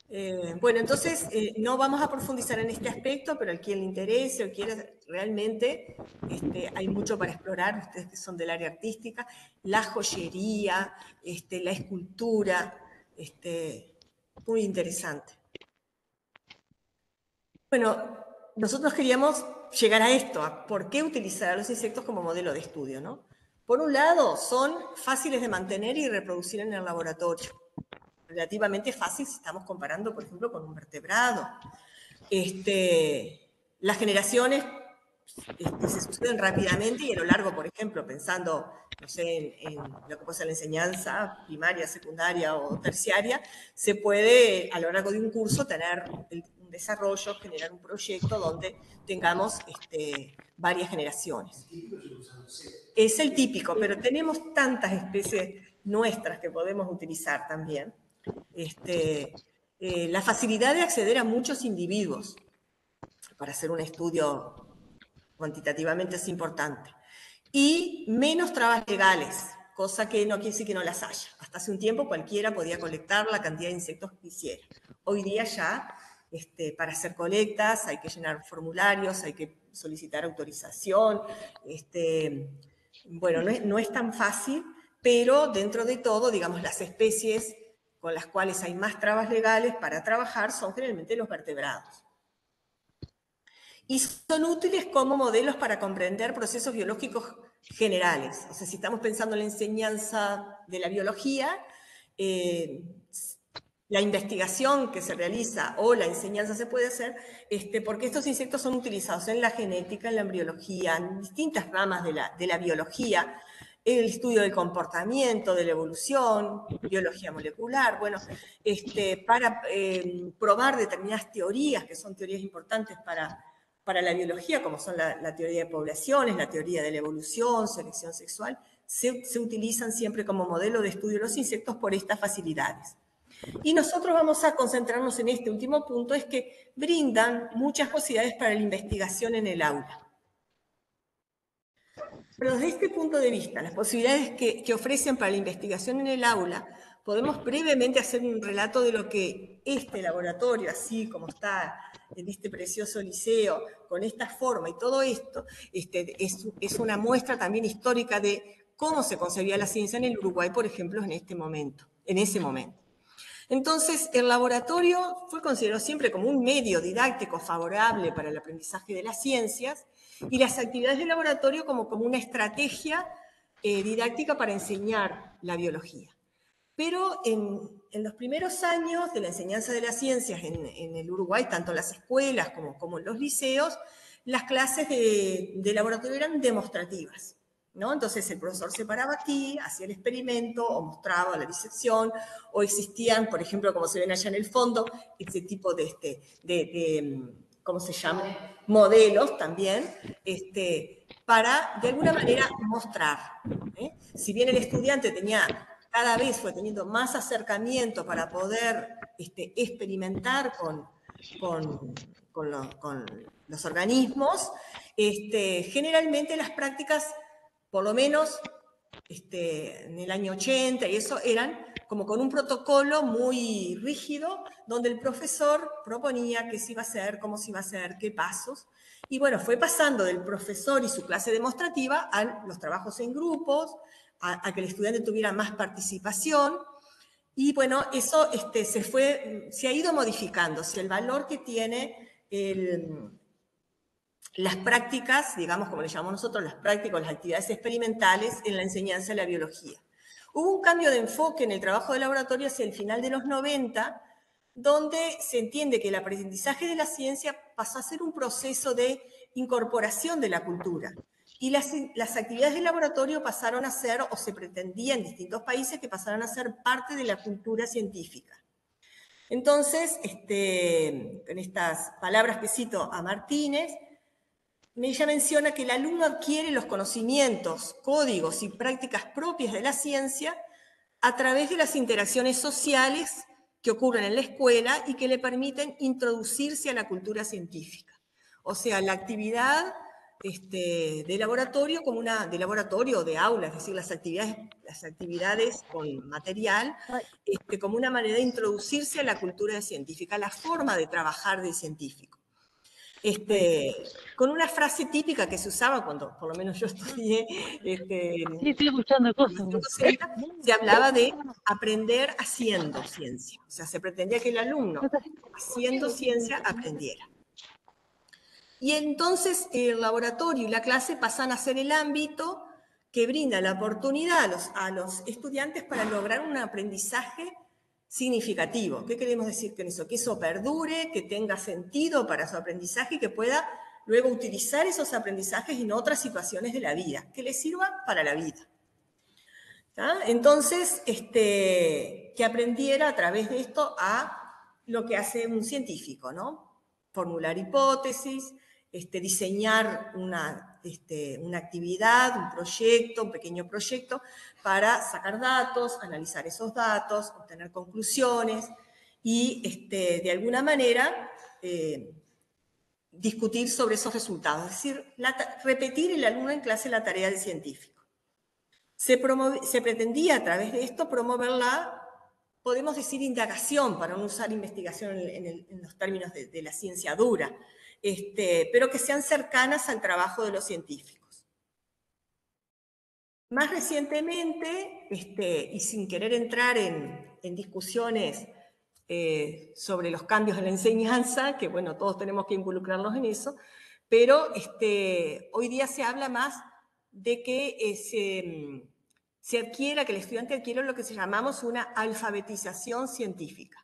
Bueno, entonces no vamos a profundizar en este aspecto, pero a quien le interese o quiera realmente, hay mucho para explorar, ustedes que son del área artística, la joyería, la escultura, muy interesante. Bueno, nosotros queríamos llegar a esto, a por qué utilizar a los insectos como modelo de estudio, ¿no? Por un lado, son fáciles de mantener y reproducir en el laboratorio. Relativamente fácil si estamos comparando, por ejemplo, con un vertebrado. Las generaciones se suceden rápidamente y a lo largo, por ejemplo, pensando, no sé, en lo que puede ser la enseñanza primaria, secundaria o terciaria, se puede a lo largo de un curso tener un desarrollo, generar un proyecto donde tengamos varias generaciones. Es el típico, pero tenemos tantas especies nuestras que podemos utilizar también. La facilidad de acceder a muchos individuos para hacer un estudio cuantitativamente es importante. Y menos trabas legales, cosa que no quiere decir que no las haya. Hasta hace un tiempo cualquiera podía colectar la cantidad de insectos que quisiera. Hoy día ya, para hacer colectas hay que llenar formularios, hay que solicitar autorización. Bueno, no es tan fácil, pero dentro de todo, digamos, las especies con las cuales hay más trabas legales para trabajar son generalmente los vertebrados. Y son útiles como modelos para comprender procesos biológicos generales. O sea, si estamos pensando en la enseñanza de la biología, la investigación que se realiza o la enseñanza se puede hacer porque estos insectos son utilizados en la genética, en la embriología, en distintas ramas de la biología, el estudio del comportamiento, de la evolución, biología molecular, bueno, para probar determinadas teorías, que son teorías importantes para la biología, como son la teoría de poblaciones, la teoría de la evolución, selección sexual, se utilizan siempre como modelo de estudio de los insectos por estas facilidades. Y nosotros vamos a concentrarnos en este último punto, es que brindan muchas posibilidades para la investigación en el aula. Pero desde este punto de vista, las posibilidades que ofrecen para la investigación en el aula, podemos brevemente hacer un relato de lo que este laboratorio, así como está en este precioso liceo, con esta forma y todo esto, es una muestra también histórica de cómo se concebía la ciencia en el Uruguay, por ejemplo, en ese momento. Entonces, el laboratorio fue considerado siempre como un medio didáctico favorable para el aprendizaje de las ciencias y las actividades del laboratorio como una estrategia didáctica para enseñar la biología. Pero en los primeros años de la enseñanza de las ciencias en el Uruguay, tanto en las escuelas como en los liceos, las clases de laboratorio eran demostrativas, ¿no? Entonces el profesor se paraba aquí, hacía el experimento, o mostraba la disección, o existían, por ejemplo, como se ven allá en el fondo, ese tipo de ¿cómo se llama? Modelos también, para de alguna manera mostrar. Si bien el estudiante cada vez fue teniendo más acercamiento para poder experimentar con los organismos, generalmente las prácticas, por lo menos en el año 80 y eso, eran como con un protocolo muy rígido, donde el profesor proponía qué se iba a hacer, cómo se iba a hacer, qué pasos. Y bueno, fue pasando del profesor y su clase demostrativa a los trabajos en grupos, a que el estudiante tuviera más participación. Y bueno, eso se ha ido modificando. Si el valor que tiene las prácticas, digamos como le llamamos nosotros, las prácticas, las actividades experimentales en la enseñanza de la biología. Hubo un cambio de enfoque en el trabajo de laboratorio hacia el final de los 90, donde se entiende que el aprendizaje de la ciencia pasó a ser un proceso de incorporación de la cultura. Y las actividades de laboratorio pasaron a ser, o se pretendía en distintos países, que pasaran a ser parte de la cultura científica. Entonces, en estas palabras que cito a Martínez, ella menciona que el alumno adquiere los conocimientos, códigos y prácticas propias de la ciencia a través de las interacciones sociales que ocurren en la escuela y que le permiten introducirse a la cultura científica. O sea, la actividad de laboratorio como de laboratorio o de aula, es decir, las actividades con material, como una manera de introducirse a la cultura científica, la forma de trabajar del científico. Con una frase típica que se usaba cuando, por lo menos yo estudié, sí, estoy escuchando cosas. se hablaba de aprender haciendo ciencia. O sea, se pretendía que el alumno, haciendo ciencia, aprendiera. Y entonces el laboratorio y la clase pasan a ser el ámbito que brinda la oportunidad a los estudiantes para lograr un aprendizaje significativo. ¿Qué queremos decir con eso? Que eso perdure, que tenga sentido para su aprendizaje y que pueda luego utilizar esos aprendizajes en otras situaciones de la vida, que le sirva para la vida. ¿Tá? Entonces, que aprendiera a través de esto a lo que hace un científico, ¿no? Formular hipótesis, diseñar una actividad, un proyecto, un pequeño proyecto, para sacar datos, analizar esos datos, obtener conclusiones y, de alguna manera, discutir sobre esos resultados. Es decir, repetir el alumno en clase la tarea del científico. Se pretendía a través de esto promover podemos decir, indagación, para no usar investigación en los términos de la ciencia dura, pero que sean cercanas al trabajo de los científicos. Más recientemente, y sin querer entrar en discusiones sobre los cambios en la enseñanza, que bueno, todos tenemos que involucrarnos en eso, pero hoy día se habla más de que se adquiera, que el estudiante adquiera lo que llamamos una alfabetización científica.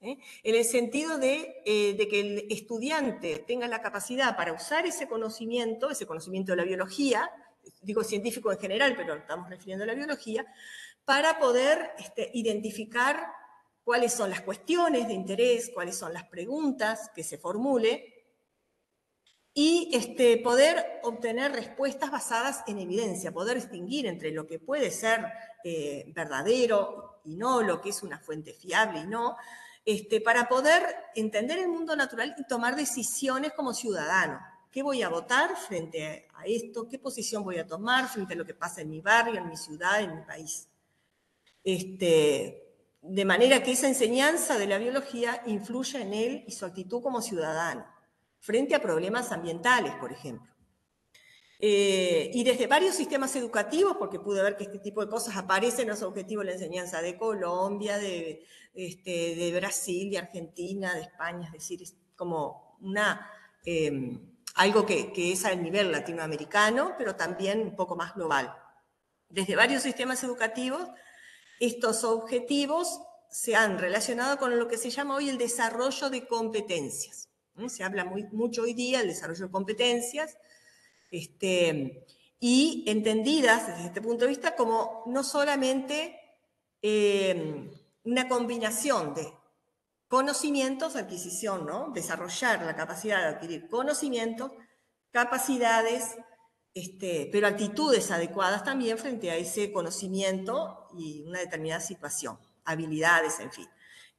En el sentido de que el estudiante tenga la capacidad para usar ese conocimiento de la biología, digo científico en general, pero estamos refiriendo a la biología, para poder identificar cuáles son las cuestiones de interés, cuáles son las preguntas que se formule, y poder obtener respuestas basadas en evidencia, poder distinguir entre lo que puede ser verdadero y no, lo que es una fuente fiable y no, para poder entender el mundo natural y tomar decisiones como ciudadano. ¿Qué voy a votar frente a esto? ¿Qué posición voy a tomar frente a lo que pasa en mi barrio, en mi ciudad, en mi país? De manera que esa enseñanza de la biología influya en él y su actitud como ciudadano, frente a problemas ambientales, por ejemplo. Y desde varios sistemas educativos, porque pude ver que este tipo de cosas aparecen en los objetivos de la enseñanza de Colombia, de Brasil, de Argentina, de España, es decir, es como algo que es a nivel latinoamericano, pero también un poco más global. Desde varios sistemas educativos, estos objetivos se han relacionado con lo que se llama hoy el desarrollo de competencias. Se habla mucho hoy día del desarrollo de competencias, y entendidas desde este punto de vista como no solamente una combinación de conocimientos, adquisición, ¿no? Desarrollar la capacidad de adquirir conocimientos, capacidades, pero actitudes adecuadas también frente a ese conocimiento y una determinada situación, habilidades, en fin.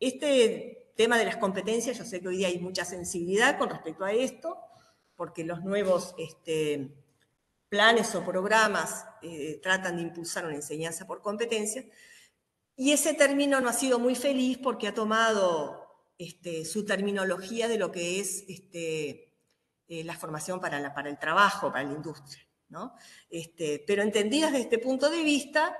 Este tema de las competencias, yo sé que hoy día hay mucha sensibilidad con respecto a esto, porque los nuevos planes o programas tratan de impulsar una enseñanza por competencias, y ese término no ha sido muy feliz porque ha tomado su terminología de lo que es la formación para el trabajo, para la industria, ¿no? Pero entendidas desde este punto de vista,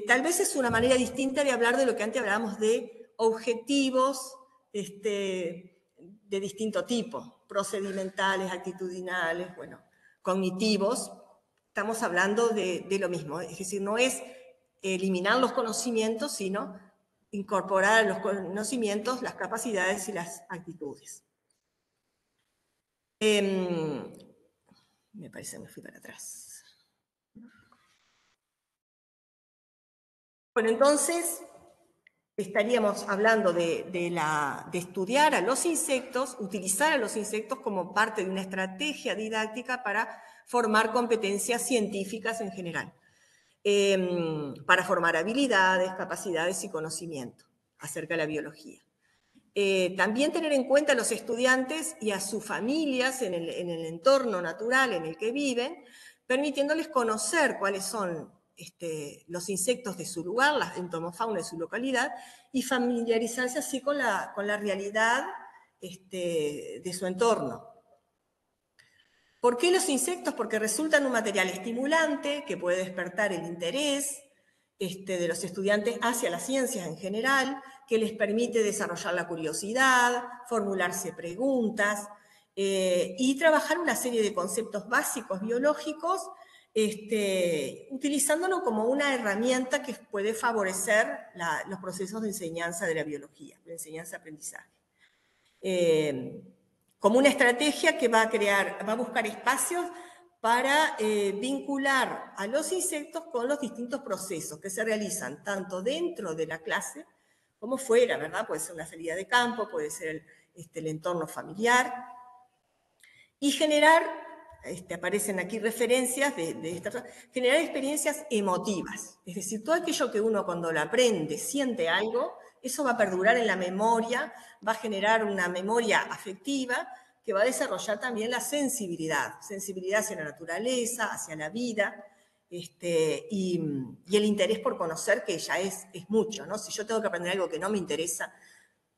tal vez es una manera distinta de hablar de lo que antes hablábamos de objetivos de distinto tipo, procedimentales, actitudinales, bueno, cognitivos. Estamos hablando de lo mismo, es decir, no es eliminar los conocimientos, sino incorporar a los conocimientos las capacidades y las actitudes. Me parece que me fui para atrás. Bueno, entonces estaríamos hablando de estudiar a los insectos, utilizar a los insectos como parte de una estrategia didáctica para formar competencias científicas en general, para formar habilidades, capacidades y conocimiento acerca de la biología. También tener en cuenta a los estudiantes y a sus familias en el entorno natural en el que viven, permitiéndoles conocer cuáles son los insectos de su lugar, la entomofauna de su localidad, y familiarizarse así con la realidad de su entorno. ¿Por qué los insectos? Porque resultan un material estimulante que puede despertar el interés de los estudiantes hacia las ciencias en general, que les permite desarrollar la curiosidad, formularse preguntas y trabajar una serie de conceptos básicos biológicos, utilizándolo como una herramienta que puede favorecer los procesos de enseñanza de la biología, de enseñanza-aprendizaje. Como una estrategia que va a buscar espacios para vincular a los insectos con los distintos procesos que se realizan tanto dentro de la clase como fuera, ¿verdad? Puede ser una salida de campo, puede ser el entorno familiar, y generar, aparecen aquí referencias generar experiencias emotivas, es decir, todo aquello que uno cuando lo aprende siente algo, eso va a perdurar en la memoria, va a generar una memoria afectiva, que va a desarrollar también la sensibilidad hacia la naturaleza, hacia la vida, y el interés por conocer, que ya es mucho, ¿no? Si yo tengo que aprender algo que no me interesa,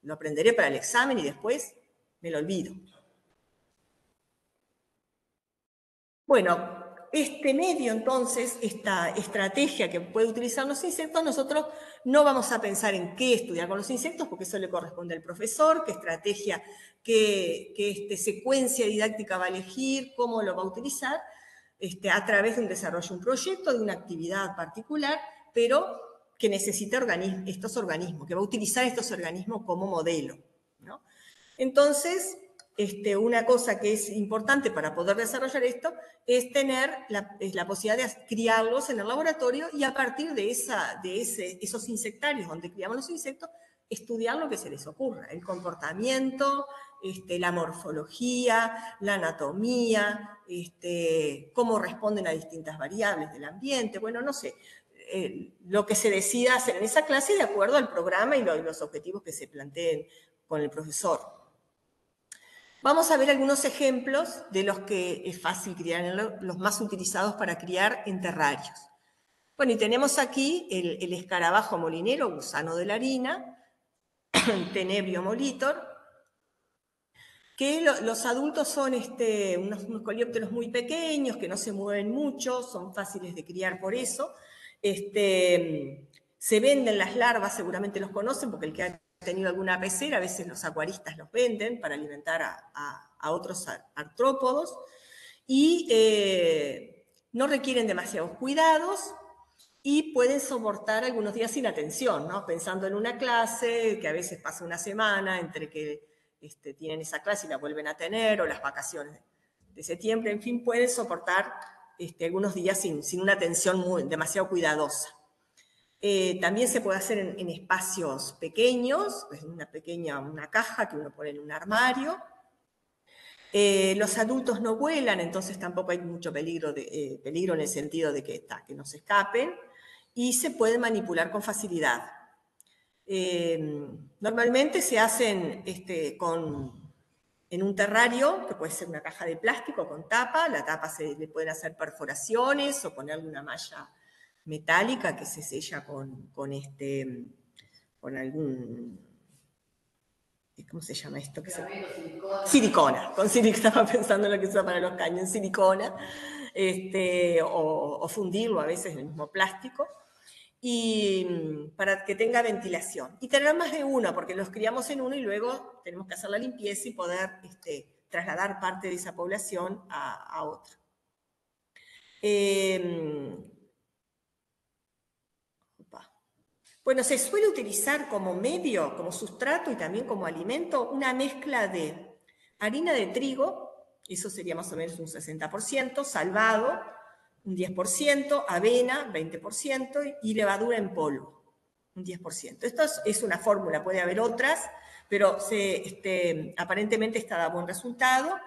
lo aprenderé para el examen y después me lo olvido. Bueno, este medio, entonces, esta estrategia que puede utilizar los insectos, nosotros no vamos a pensar en qué estudiar con los insectos, porque eso le corresponde al profesor, qué estrategia, qué secuencia didáctica va a elegir, cómo lo va a utilizar, a través de un desarrollo de un proyecto, de una actividad particular, pero que necesita estos organismos, que va a utilizar estos organismos como modelo, ¿no? Entonces, una cosa que es importante para poder desarrollar esto es tener la posibilidad de criarlos en el laboratorio y a partir de esos insectarios donde criamos los insectos, estudiar lo que se les ocurra, el comportamiento, la morfología, la anatomía, cómo responden a distintas variables del ambiente, bueno, no sé, lo que se decida hacer en esa clase de acuerdo al programa y los objetivos que se planteen con el profesor. Vamos a ver algunos ejemplos de los que es fácil criar, los más utilizados para criar en terrarios. Bueno, y tenemos aquí el escarabajo molinero, gusano de la harina, Tenebrio molitor, que los adultos son unos coleópteros muy pequeños, que no se mueven mucho, son fáciles de criar por eso. Se venden las larvas, seguramente los conocen, porque el que ha tenido alguna pecera, a veces los acuaristas los venden para alimentar a otros artrópodos, y no requieren demasiados cuidados, y pueden soportar algunos días sin atención, ¿no? Pensando en una clase, que a veces pasa una semana entre que tienen esa clase y la vuelven a tener, o las vacaciones de septiembre, en fin, pueden soportar algunos días sin una atención demasiado cuidadosa. También se puede hacer en espacios pequeños, pues una caja que uno pone en un armario. Los adultos no vuelan, entonces tampoco hay mucho peligro en el sentido de que no se escapen, y se pueden manipular con facilidad. Normalmente se hacen en un terrario, que puede ser una caja de plástico con tapa, la tapa se le pueden hacer perforaciones o ponerle una malla metálica que se sella con algún, ¿cómo se llama esto? Silicona. Con silicona, estaba pensando en lo que se usa para los caños, silicona, o fundirlo a veces en el mismo plástico, y para que tenga ventilación. Y tener más de uno, porque los criamos en uno y luego tenemos que hacer la limpieza y poder trasladar parte de esa población a otra. Bueno, se suele utilizar como medio, como sustrato y también como alimento, una mezcla de harina de trigo, eso sería más o menos un 60%, salvado, un 10%, avena, 20%, y levadura en polvo, un 10%. Esto es una fórmula, puede haber otras, pero aparentemente está da buen resultado.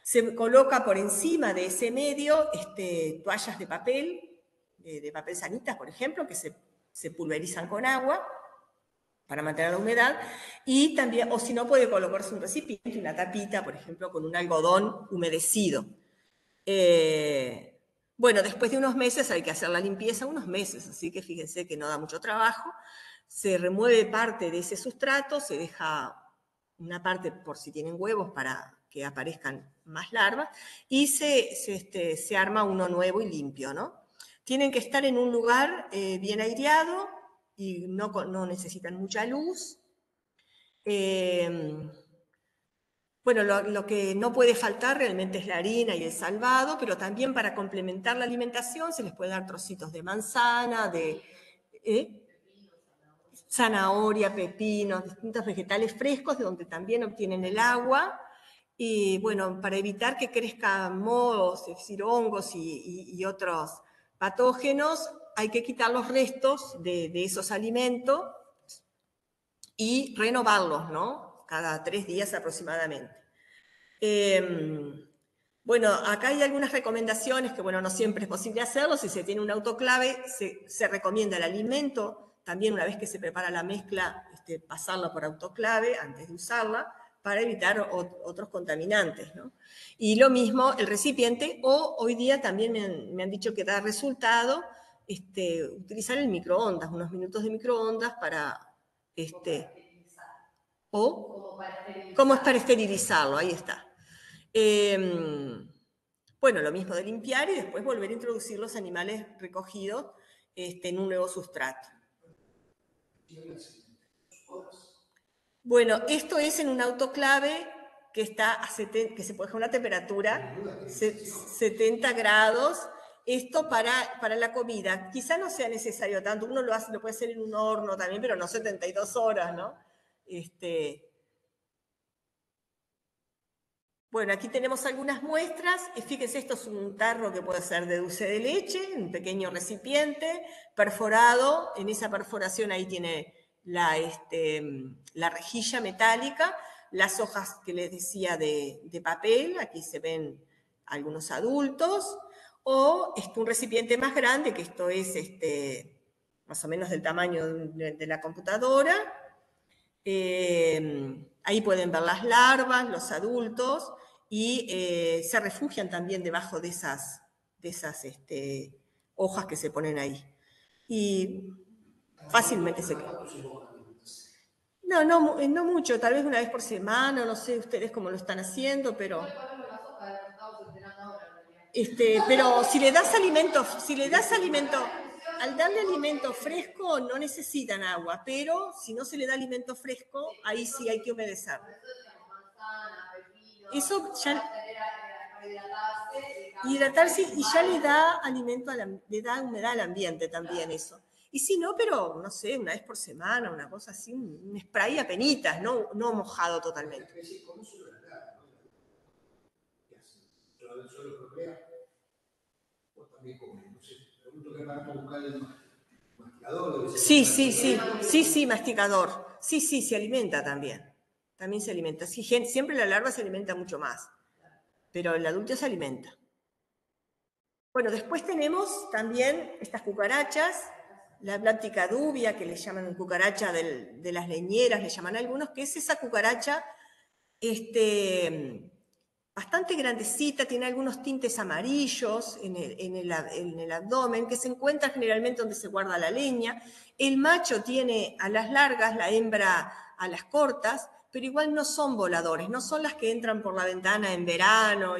Se coloca por encima de ese medio toallas de papel sanitas, por ejemplo, que se pulverizan con agua, para mantener la humedad, y también, o si no, puede colocarse un recipiente, una tapita, por ejemplo, con un algodón humedecido. Bueno, después de unos meses hay que hacer la limpieza, unos meses, así que fíjense que no da mucho trabajo. Se remueve parte de ese sustrato, se deja una parte por si tienen huevos para que aparezcan más larvas, y se arma uno nuevo y limpio, ¿no? Tienen que estar en un lugar bien aireado y no necesitan mucha luz. Bueno, lo que no puede faltar realmente es la harina y el salvado, pero también para complementar la alimentación se les puede dar trocitos de manzana, de zanahoria, pepinos, distintos vegetales frescos de donde también obtienen el agua. Y bueno, para evitar que crezcan mohos, es decir, hongos y otros patógenos, hay que quitar los restos de esos alimentos y renovarlos, ¿no? Cada 3 días aproximadamente. Bueno, acá hay algunas recomendaciones que, bueno, no siempre es posible hacerlo. Si se tiene un autoclave, se recomienda el alimento, también una vez que se prepara la mezcla, pasarla por autoclave antes de usarla, para evitar otros contaminantes, ¿no? Y lo mismo el recipiente, o hoy día también me han dicho que da resultado utilizar el microondas, unos minutos de microondas para... ¿Cómo es para esterilizarlo? Ahí está. Bueno, lo mismo de limpiar y después volver a introducir los animales recogidos en un nuevo sustrato. Bueno, esto es en un autoclave que se puede dejar una temperatura 70 grados. Esto para la comida. Quizá no sea necesario tanto. Uno lo puede hacer en un horno también, pero no 72 horas, ¿no? Bueno, aquí tenemos algunas muestras. Fíjense, esto es un tarro que puede ser de dulce de leche, un pequeño recipiente perforado. En esa perforación ahí tiene la rejilla metálica, las hojas que les decía de papel, aquí se ven algunos adultos, o un recipiente más grande, que esto es más o menos del tamaño de la computadora. Ahí pueden ver las larvas, los adultos, y se refugian también debajo de esas hojas que se ponen ahí. Y fácilmente se quedan. No mucho, tal vez una vez por semana, no sé ustedes cómo lo están haciendo, pero si le das alimento, al darle alimento fresco no necesitan agua, pero si no se le da alimento fresco, ahí sí hay que humedecer. Eso ya hidratarse y ya le da alimento, le da humedad al ambiente también eso. Y si no, pero no sé, una vez por semana, una cosa así, un spray a penitas, no mojado totalmente. Sí, masticador. Sí, se alimenta también. También se alimenta. Sí, siempre la larva se alimenta mucho más, pero el adulto se alimenta. Bueno, después tenemos también estas cucarachas, la Blattica dubia, que le llaman cucaracha de las leñeras, le llaman algunos, que es esa cucaracha bastante grandecita, tiene algunos tintes amarillos en el abdomen, que se encuentra generalmente donde se guarda la leña. El macho tiene alas largas, la hembra alas cortas, pero igual no son voladores, no son las que entran por la ventana en verano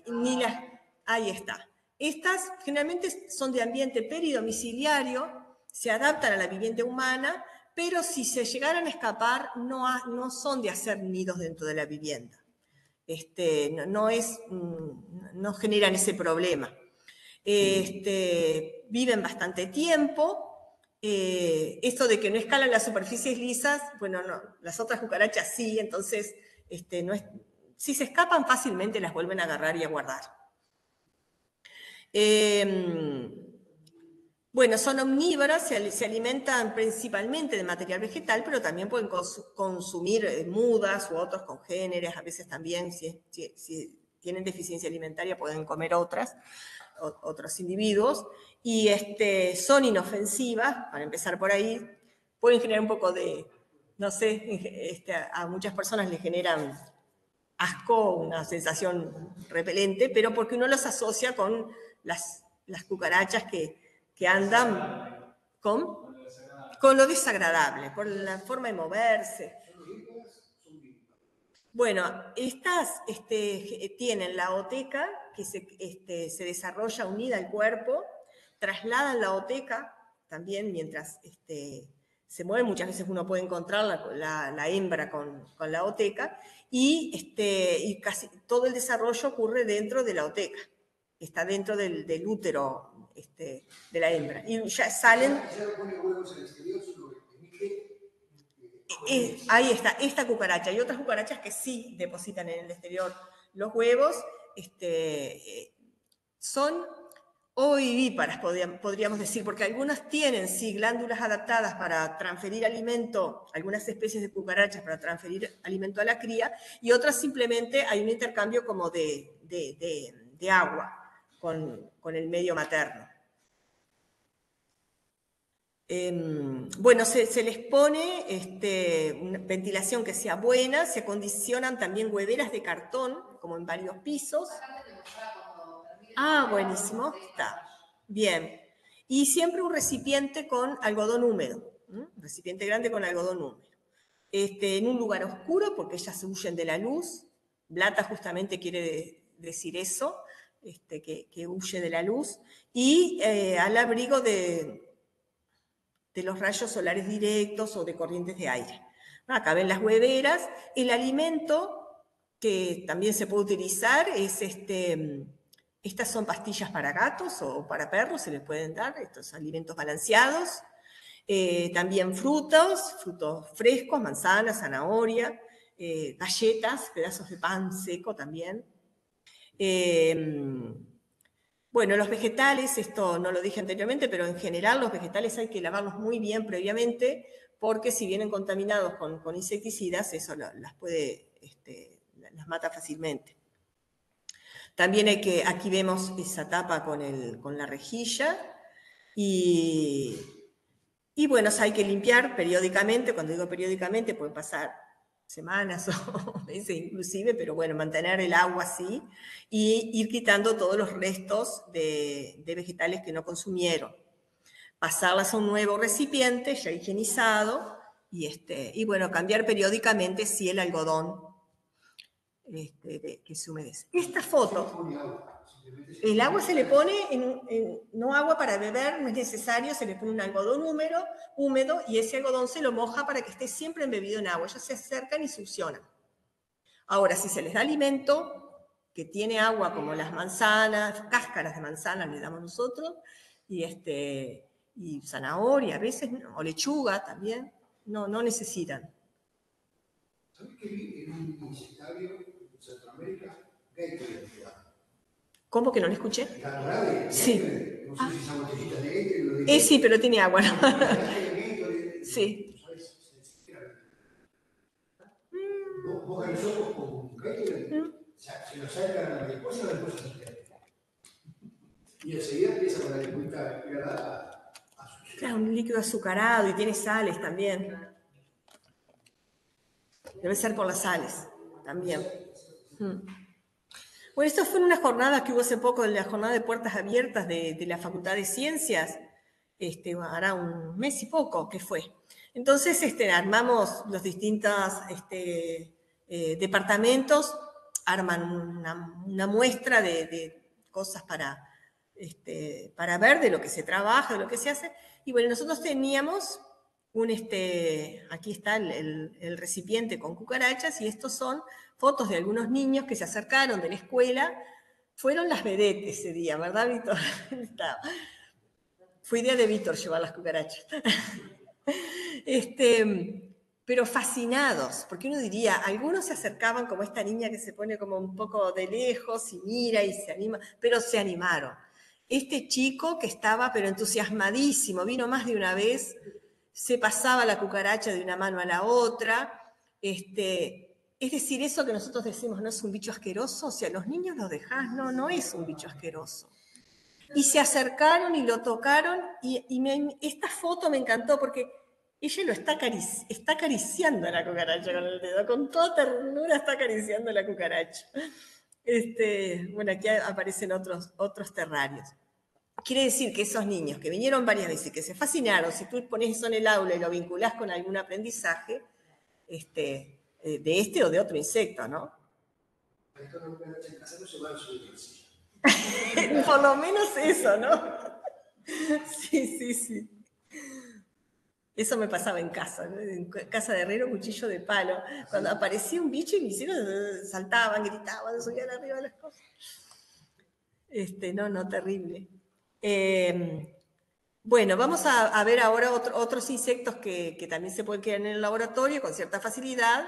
ni las... Ahí está. Estas generalmente son de ambiente peridomiciliario, se adaptan a la vivienda humana, pero si se llegaran a escapar, no son de hacer nidos dentro de la vivienda. No generan ese problema. Viven bastante tiempo. Esto de que no escalan las superficies lisas, bueno, no, las otras cucarachas sí, entonces si se escapan fácilmente las vuelven a agarrar y a guardar. Bueno, son omnívoras, se alimentan principalmente de material vegetal, pero también pueden consumir mudas u otros congéneres, a veces también, si tienen deficiencia alimentaria, pueden comer otros individuos, y son inofensivas, para empezar por ahí, pueden generar un poco de, no sé, a muchas personas les generan asco, una sensación repelente, pero porque uno los asocia con las cucarachas que andan con lo desagradable, por la forma de moverse. Bueno, estas tienen la oteca que se desarrolla unida al cuerpo, trasladan la oteca también mientras se mueven, muchas veces uno puede encontrar la hembra con la oteca, y casi todo el desarrollo ocurre dentro de la oteca, está dentro del útero de la hembra. Y ya salen... Ahí está, esta cucaracha y otras cucarachas que sí depositan en el exterior los huevos, son ovivíparas, podríamos decir, porque algunas tienen, sí, glándulas adaptadas para transferir alimento, algunas especies de cucarachas para transferir alimento a la cría, y otras simplemente hay un intercambio como de agua con el medio materno. Bueno, se les pone una ventilación que sea buena, se acondicionan también hueveras de cartón, como en varios pisos. Ah, buenísimo, está. Bien. Y siempre un recipiente con algodón húmedo, un recipiente grande con algodón húmedo. En un lugar oscuro, porque ellas huyen de la luz. Blata justamente quiere decir eso, que huye de la luz. Y al abrigo de los rayos solares directos o de corrientes de aire. Acá ven las hueveras. El alimento que también se puede utilizar es estas son pastillas para gatos o para perros, se les pueden dar estos alimentos balanceados. También frutos frescos, manzanas, zanahoria, galletas, pedazos de pan seco también. Bueno, los vegetales, esto no lo dije anteriormente, pero en general los vegetales hay que lavarlos muy bien previamente, porque si vienen contaminados con insecticidas, eso las mata fácilmente. También aquí vemos esa tapa con la rejilla, y bueno, hay que limpiar periódicamente. Cuando digo periódicamente pueden pasar semanas o meses inclusive, pero bueno, mantener el agua así y ir quitando todos los restos de vegetales que no consumieron. Pasarlas a un nuevo recipiente ya higienizado y bueno, cambiar periódicamente si el algodón que se humedece. Esta foto, el agua se le pone, no agua para beber, no es necesario, se le pone un algodón húmedo y ese algodón se lo moja para que esté siempre embebido en agua. Ellos se acercan y succionan. Ahora, si se les da alimento que tiene agua, como las manzanas, cáscaras de manzanas le damos nosotros, y zanahoria a veces, o lechuga también, no necesitan. ¿Sabes qué vi en un insectario en Centroamérica? ¿Cómo que no lo escuché? Gatorade. Sí. No sé si esa botellita de Gatorade. Sí, pero tiene agua, ¿no? Sí. Vos los ojos con Gatorade, se lo sacan a la mariposa y la mariposa se queda. Y enseguida empieza con la lengüita pegada a su... Claro, un líquido azucarado y tiene sales también. Debe ser por las sales también. Bueno, esto fue una jornada que hubo hace poco, la jornada de puertas abiertas de la Facultad de Ciencias, hará un mes y poco que fue. Entonces armamos los distintos departamentos, arman una muestra de cosas para ver de lo que se trabaja, de lo que se hace. Y bueno, nosotros teníamos aquí está el recipiente con cucarachas, y estos son fotos de algunos niños que se acercaron de la escuela. Fueron las vedettes ese día, ¿verdad, Víctor? Fue idea de Víctor llevar las cucarachas. Pero fascinados, porque uno diría, algunos se acercaban como esta niña que se pone como un poco de lejos y mira y se anima, pero se animaron. Este chico que estaba pero entusiasmadísimo, vino más de una vez, se pasaba la cucaracha de una mano a la otra. Es decir, eso que nosotros decimos, ¿no es un bicho asqueroso? O sea, los niños los dejás, no es un bicho asqueroso. Y se acercaron y lo tocaron, y esta foto me encantó porque ella lo está acariciando a la cucaracha con el dedo, con toda ternura está acariciando a la cucaracha. Bueno, aquí aparecen otros terrarios. Quiere decir que esos niños que vinieron varias veces, que se fascinaron, si tú pones eso en el aula y lo vinculás con algún aprendizaje, de este o de otro insecto, ¿no? Por lo menos eso, ¿no? Sí. Eso me pasaba en casa, ¿no? En casa de herrero, cuchillo de palo. Cuando aparecía un bicho y me hicieron, saltaban, gritaban, subían arriba de las cosas. No, terrible. Bueno, vamos a ver ahora otros insectos que también se pueden crear en el laboratorio con cierta facilidad,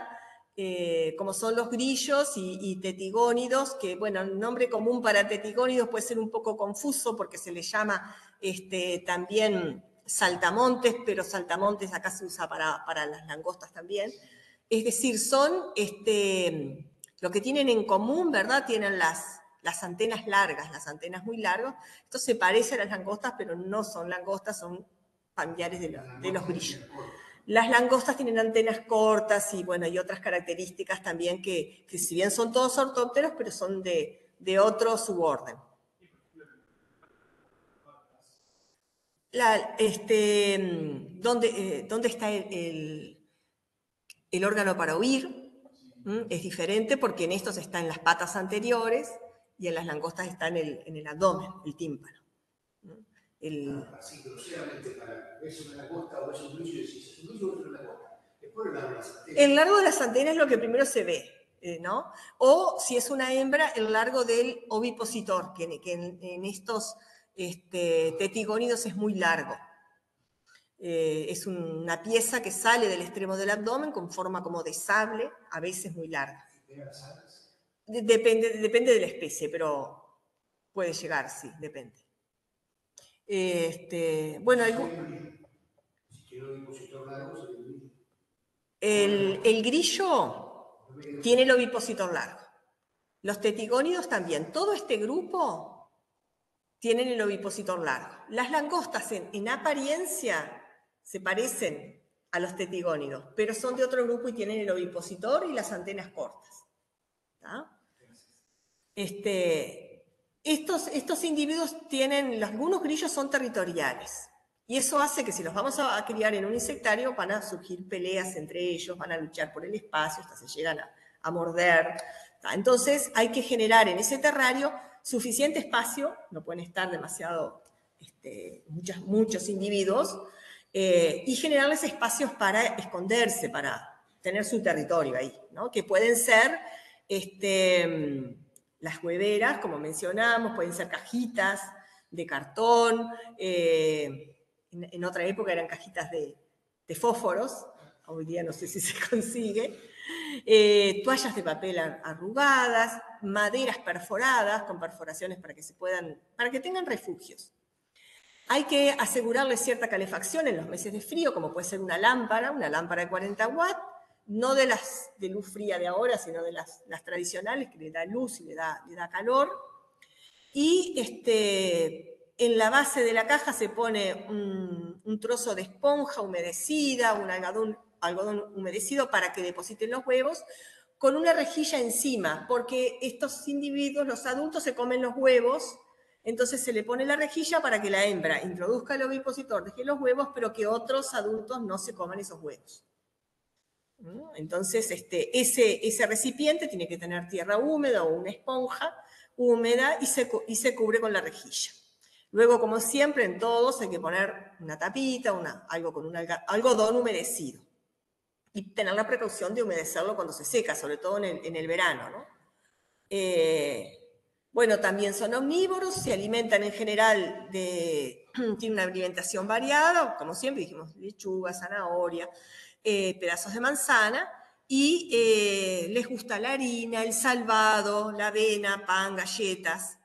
como son los grillos y tetigónidos, que, bueno, el nombre común para tetigónidos puede ser un poco confuso porque se le llama también saltamontes, pero saltamontes acá se usa para las langostas también. Es decir, son lo que tienen en común, ¿verdad? Tienen las antenas largas, las antenas muy largas. Esto se parece a las langostas, pero no son langostas, son familiares de los grillos. Las langostas tienen antenas cortas y, bueno, y otras características también que si bien son todos ortópteros, pero son de otro suborden. ¿Dónde está el órgano para huir? Es diferente porque en estos está en las patas anteriores y en las langostas está en el abdomen, el tímpano. Sí, groseramente, para ver si una langosta o es un grillo, y decís, es un grillo o es una langosta. Después el largo de las antenas. El largo de las antenas es lo que primero se ve, ¿no? O si es una hembra, el largo del ovipositor, que en estos tetigónidos es muy largo. Es una pieza que sale del extremo del abdomen con forma como de sable, a veces muy larga. Depende de la especie, pero puede llegar, sí, depende. Bueno, el grillo tiene el ovipositor largo. Los tetigónidos también. Todo este grupo tienen el ovipositor largo. Las langostas en apariencia se parecen a los tetigónidos, pero son de otro grupo y tienen el ovipositor y las antenas cortas. ¿Tá? Estos individuos tienen, algunos grillos son territoriales, y eso hace que si los vamos a criar en un insectario van a surgir peleas entre ellos, van a luchar por el espacio, hasta se llegan a morder. Entonces hay que generar en ese terrario suficiente espacio, no pueden estar demasiado, muchos individuos, y generarles espacios para esconderse, para tener su territorio ahí, ¿no? Que pueden ser las hueveras, como mencionamos, pueden ser cajitas de cartón, en otra época eran cajitas de fósforos, hoy día no sé si se consigue, toallas de papel arrugadas, maderas perforadas, con perforaciones para que tengan refugios. Hay que asegurarles cierta calefacción en los meses de frío, como puede ser una lámpara de 40 watts, no de las de luz fría de ahora, sino de las tradicionales, que le da luz y le da calor. Y en la base de la caja se pone un trozo de esponja humedecida, un algodón humedecido para que depositen los huevos, con una rejilla encima, porque estos individuos, los adultos, se comen los huevos, entonces se le pone la rejilla para que la hembra introduzca el ovipositor, deje los huevos, pero que otros adultos no se coman esos huevos. Entonces, ese recipiente tiene que tener tierra húmeda o una esponja húmeda y se cubre con la rejilla. Luego, como siempre, en todos hay que poner una tapita, algo con un algodón humedecido. Y tener la precaución de humedecerlo cuando se seca, sobre todo en el verano, ¿no? Bueno, también son omnívoros, se alimentan en general tienen una alimentación variada, como siempre dijimos, lechuga, zanahoria, pedazos de manzana, y les gusta la harina, el salvado, la avena, pan, galletas.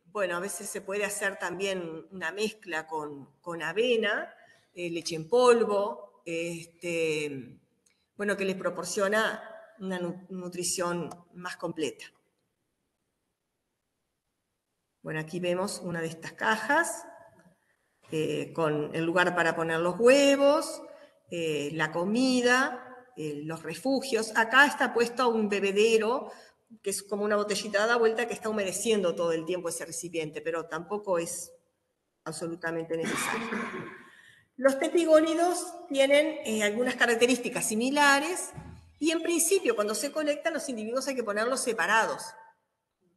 Bueno, a veces se puede hacer también una mezcla con avena, leche en polvo, bueno, que les proporciona una nutrición más completa. Bueno, aquí vemos una de estas cajas. con el lugar para poner los huevos, la comida, los refugios. Acá está puesto un bebedero, que es como una botellita dada vuelta que está humedeciendo todo el tiempo ese recipiente, pero tampoco es absolutamente necesario. Los tetigónidos tienen algunas características similares y en principio cuando se colectan los individuos hay que ponerlos separados,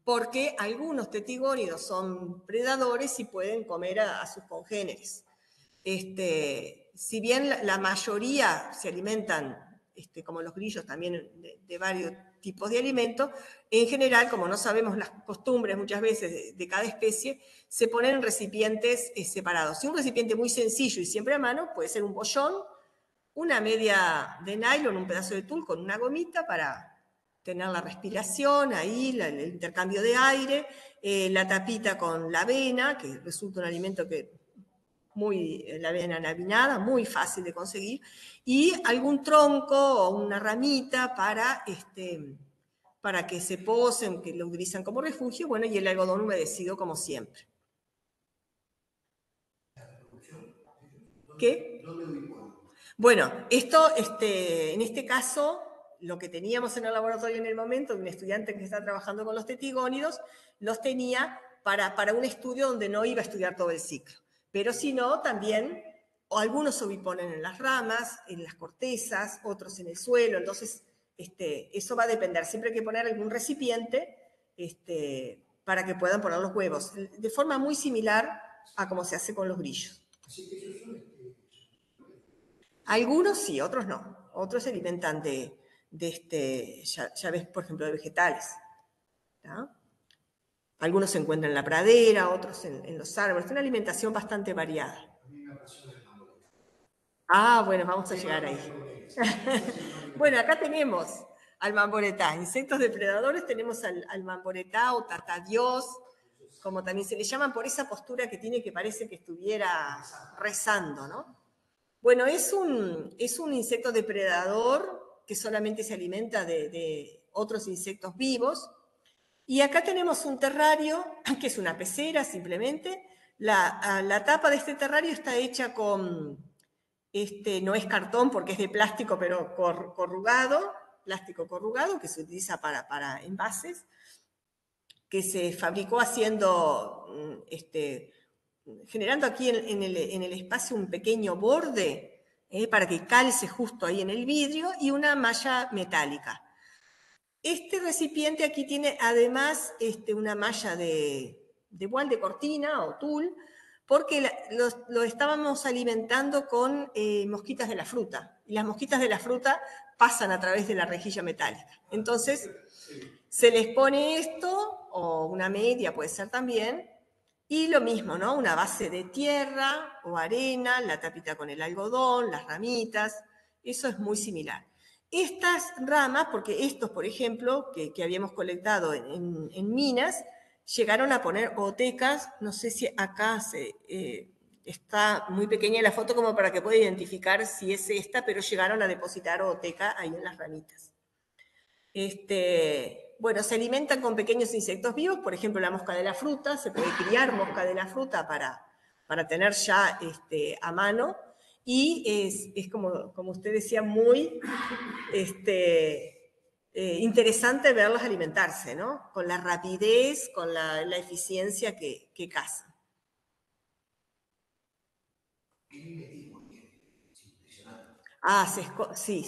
porque algunos tetigónidos son predadores y pueden comer a sus congéneres. Si bien la mayoría se alimentan, como los grillos, también de varios tipos de alimentos, en general, como no sabemos las costumbres muchas veces de cada especie, se ponen en recipientes separados. Y un recipiente muy sencillo y siempre a mano puede ser un bollón, una media de nylon, un pedazo de tul con una gomita para tener la respiración ahí, el intercambio de aire, la tapita con la avena, que resulta un alimento que la avena enharinada, muy fácil de conseguir, y algún tronco o una ramita para que se posen, que lo utilizan como refugio, bueno, y el algodón humedecido como siempre. ¿Qué? Bueno, esto, en este caso, lo que teníamos en el laboratorio en el momento, un estudiante que está trabajando con los tetigónidos, los tenía para un estudio donde no iba a estudiar todo el ciclo. Pero si no, también, o algunos se oviponen en las ramas, en las cortezas, otros en el suelo, entonces eso va a depender. Siempre hay que poner algún recipiente para que puedan poner los huevos, de forma muy similar a como se hace con los grillos. Algunos sí, otros no. Otros se alimentan ya ves, por ejemplo, de vegetales. ¿No? Algunos se encuentran en la pradera, otros en los árboles. Es una alimentación bastante variada. Ah, bueno, vamos a llegar ahí. Bueno, acá tenemos al mamboretá. Insectos depredadores tenemos al mamboretá o tatadiós, como también se le llaman, por esa postura que tiene que parece que estuviera rezando, ¿no? Bueno, es un insecto depredador que solamente se alimenta de otros insectos vivos. Y acá tenemos un terrario, que es una pecera simplemente. La tapa de este terrario está hecha con, no es cartón porque es de plástico, pero corrugado, plástico corrugado, que se utiliza para envases, que se fabricó haciendo, generando aquí en el espacio un pequeño borde para que calce justo ahí en el vidrio y una malla metálica. Este recipiente aquí tiene además una malla de voile de cortina o tul, porque lo estábamos alimentando con mosquitas de la fruta. Y las mosquitas de la fruta pasan a través de la rejilla metálica. Entonces, se les pone esto, o una media puede ser también, y lo mismo, ¿no? Una base de tierra o arena, la tapita con el algodón, las ramitas, eso es muy similar. Estas ramas, porque estos, por ejemplo, que habíamos colectado en minas, llegaron a poner otecas, no sé si acá está muy pequeña la foto como para que pueda identificar si es esta, pero llegaron a depositar oteca ahí en las ramitas. Bueno, se alimentan con pequeños insectos vivos, por ejemplo, la mosca de la fruta, se puede criar mosca de la fruta para tener ya a mano, y es como usted decía, muy interesante verlos alimentarse, ¿no? Con la rapidez, con la eficiencia que cazan. Ah, sí.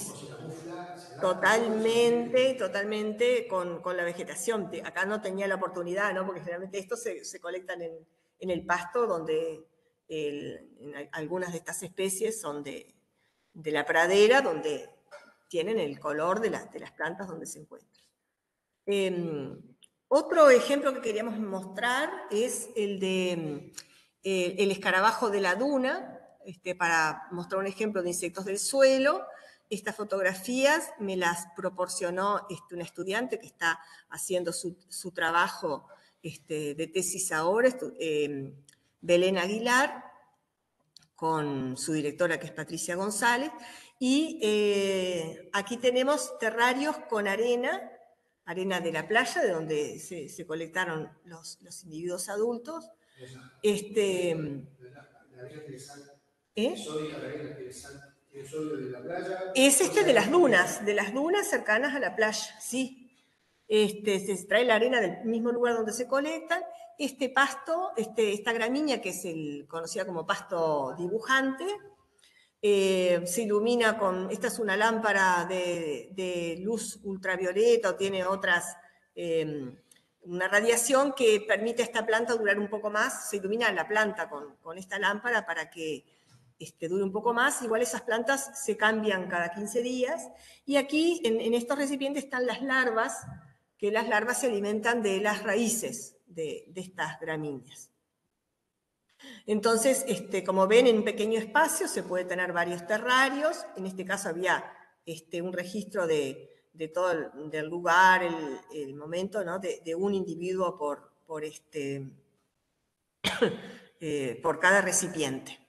Totalmente con la vegetación. Acá no tenía la oportunidad, ¿no? Porque generalmente estos se colectan en el pasto, donde algunas de estas especies son de la pradera, donde tienen el color de las plantas donde se encuentran. Otro ejemplo que queríamos mostrar es el de el escarabajo de la duna, para mostrar un ejemplo de insectos del suelo. Estas fotografías me las proporcionó una estudiante que está haciendo su trabajo de tesis ahora, Belén Aguilar, con su directora que es Patricia González, y aquí tenemos terrarios con arena de la playa, de donde se colectaron los individuos adultos. arena tiene sal. ¿Eh? Sodio, la arena tiene sal. ¿Tiene sodio de la playa? Es de las dunas cercanas a la playa, sí. Se trae la arena del mismo lugar donde se colectan. Este pasto, esta gramínea, que es conocida como pasto dibujante, se ilumina con, esta es una lámpara de luz ultravioleta, o tiene otras, una radiación que permite a esta planta durar un poco más. Se ilumina la planta con esta lámpara para que dure un poco más. Igual esas plantas se cambian cada 15 días. Y aquí, en estos recipientes, están las larvas, que las larvas se alimentan de las raíces de estas gramíneas. Entonces, como ven, en un pequeño espacio se puede tener varios terrarios. En este caso había un registro de todo del lugar, el momento, ¿no? de un individuo por cada recipiente.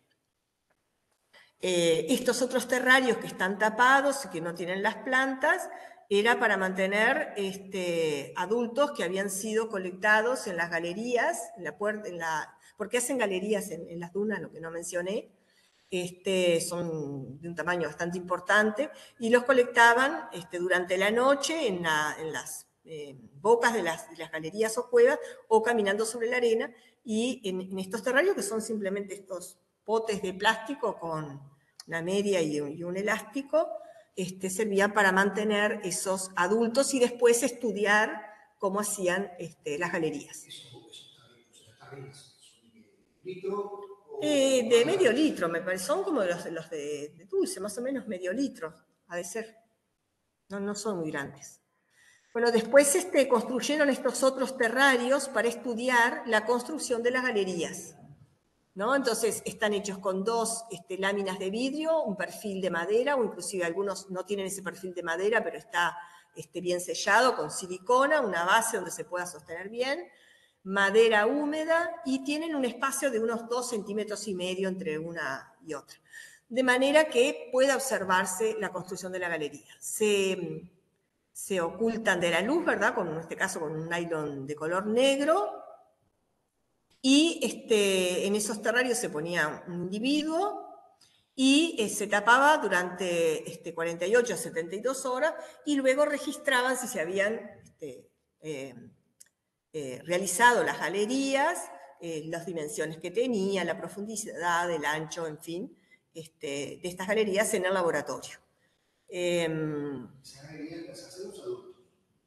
Estos otros terrarios que están tapados y que no tienen las plantas, era para mantener adultos que habían sido colectados en las galerías, porque hacen galerías en las dunas, lo que no mencioné, son de un tamaño bastante importante, y los colectaban durante la noche en las bocas de las galerías o cuevas, o caminando sobre la arena, y en estos terrarios, que son simplemente estos potes de plástico con una media y un elástico, servían para mantener esos adultos y después estudiar cómo hacían las galerías. De medio litro, me parece, son como los de dulce, más o menos medio litro, ha de ser. No son muy grandes. Bueno, después construyeron estos otros terrarios para estudiar la construcción de las galerías, ¿no? Entonces están hechos con dos láminas de vidrio, un perfil de madera, o inclusive algunos no tienen ese perfil de madera, pero está bien sellado con silicona, una base donde se pueda sostener bien, madera húmeda, y tienen un espacio de unos 2,5 centímetros entre una y otra, de manera que pueda observarse la construcción de la galería. Se ocultan de la luz, ¿verdad? En este caso con un nylon de color negro, y en esos terrarios se ponía un individuo y se tapaba durante 48 a 72 horas, y luego registraban si se habían realizado las galerías, las dimensiones que tenía, la profundidad, el ancho, en fin, de estas galerías en el laboratorio.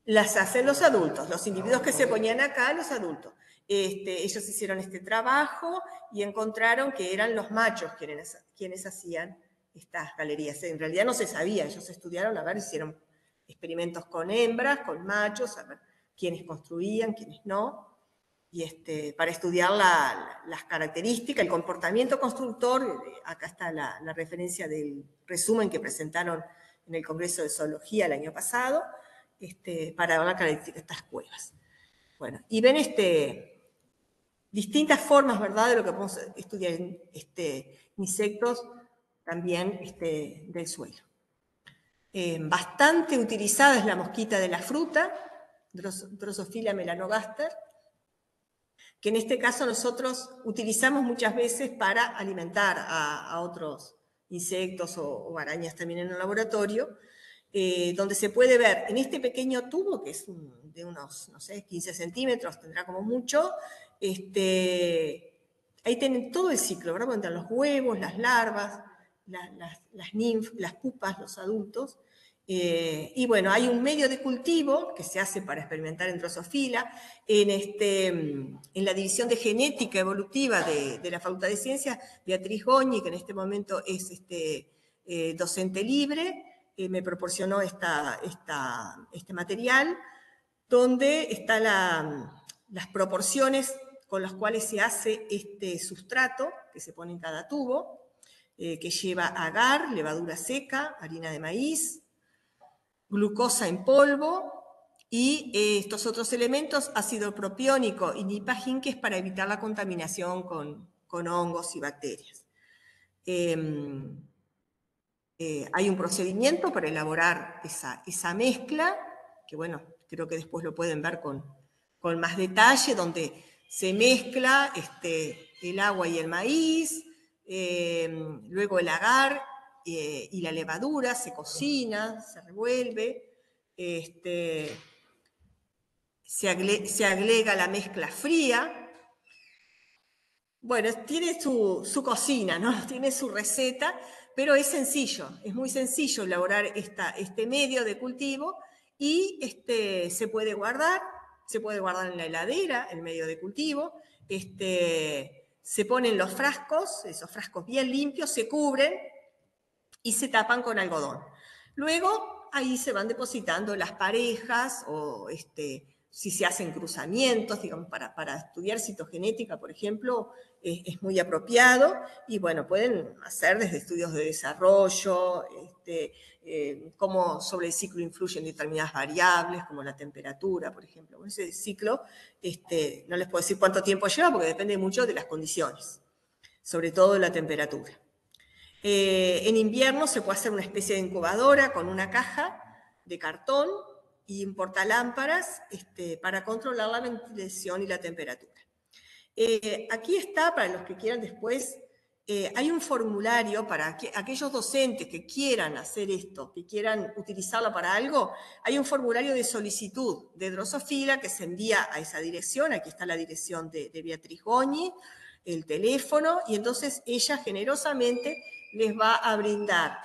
Las hacen los adultos, los individuos que se ponían acá, los adultos. Ellos hicieron este trabajo y encontraron que eran los machos quienes hacían estas galerías. En realidad no se sabía, ellos estudiaron, hicieron experimentos con hembras, con machos, a ver quiénes construían, quiénes no, y para estudiar las características, el comportamiento constructor. Acá está la referencia del resumen que presentaron en el Congreso de Zoología el año pasado, para ver la característica de estas cuevas. Bueno, y ven distintas formas, ¿verdad?, de lo que podemos estudiar en insectos también del suelo. Bastante utilizada es la mosquita de la fruta, Drosophila melanogaster, que en este caso nosotros utilizamos muchas veces para alimentar a otros insectos o arañas también en el laboratorio, donde se puede ver en este pequeño tubo, que es de unos, 15 centímetros, tendrá como mucho, ahí tienen todo el ciclo, ¿verdad? Donde están los huevos, las larvas, las pupas, los adultos. Y bueno, hay un medio de cultivo que se hace para experimentar en Drosophila, en la división de genética evolutiva de la Facultad de Ciencias. Beatriz Goñi, que en este momento es docente libre, me proporcionó este material, donde están las proporciones con las cuales se hace este sustrato que se pone en cada tubo, que lleva agar, levadura seca, harina de maíz, glucosa en polvo, y estos otros elementos, ácido propiónico y nipagin, que es para evitar la contaminación con hongos y bacterias. Hay un procedimiento para elaborar esa mezcla, que bueno, creo que después lo pueden ver con más detalle, donde se mezcla el agua y el maíz, luego el agar y la levadura, se cocina, se revuelve, se agrega la mezcla fría. Bueno, tiene su cocina, ¿no? Tiene su receta, pero es sencillo, es muy sencillo elaborar este medio de cultivo y se puede guardar en la heladera, el medio de cultivo, se ponen los frascos, esos frascos bien limpios, se cubren y se tapan con algodón. Luego ahí se van depositando las parejas o si se hacen cruzamientos, digamos, para estudiar citogenética, por ejemplo, es muy apropiado, y bueno, pueden hacer desde estudios de desarrollo, cómo sobre el ciclo influyen determinadas variables, como la temperatura, por ejemplo. Ese ciclo, no les puedo decir cuánto tiempo lleva, porque depende mucho de las condiciones, sobre todo de la temperatura. En invierno se puede hacer una especie de incubadora con una caja de cartón y un portalámparas para controlar la ventilación y la temperatura. Aquí está, para los que quieran después, hay un formulario para aquellos docentes que quieran hacer esto, que quieran utilizarlo para algo, hay un formulario de solicitud de Drosophila que se envía a esa dirección. Aquí está la dirección de Beatriz Goñi, el teléfono, y entonces ella generosamente les va a brindar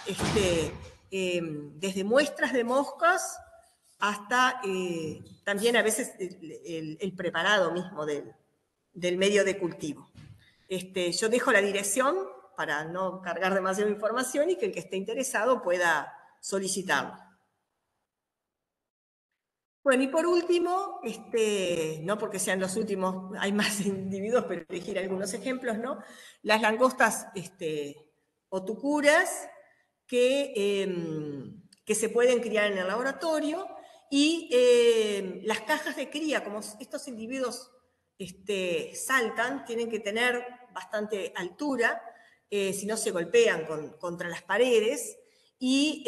desde muestras de moscas hasta también a veces el preparado mismo del medio de cultivo. Yo dejo la dirección para no cargar demasiada información y que el que esté interesado pueda solicitarlo. Bueno, y por último, no porque sean los últimos, hay más individuos, pero elegir algunos ejemplos, ¿no? Las langostas o tucuras que se pueden criar en el laboratorio, y las cajas de cría, como estos individuos saltan, tienen que tener bastante altura, si no se golpean contra las paredes, y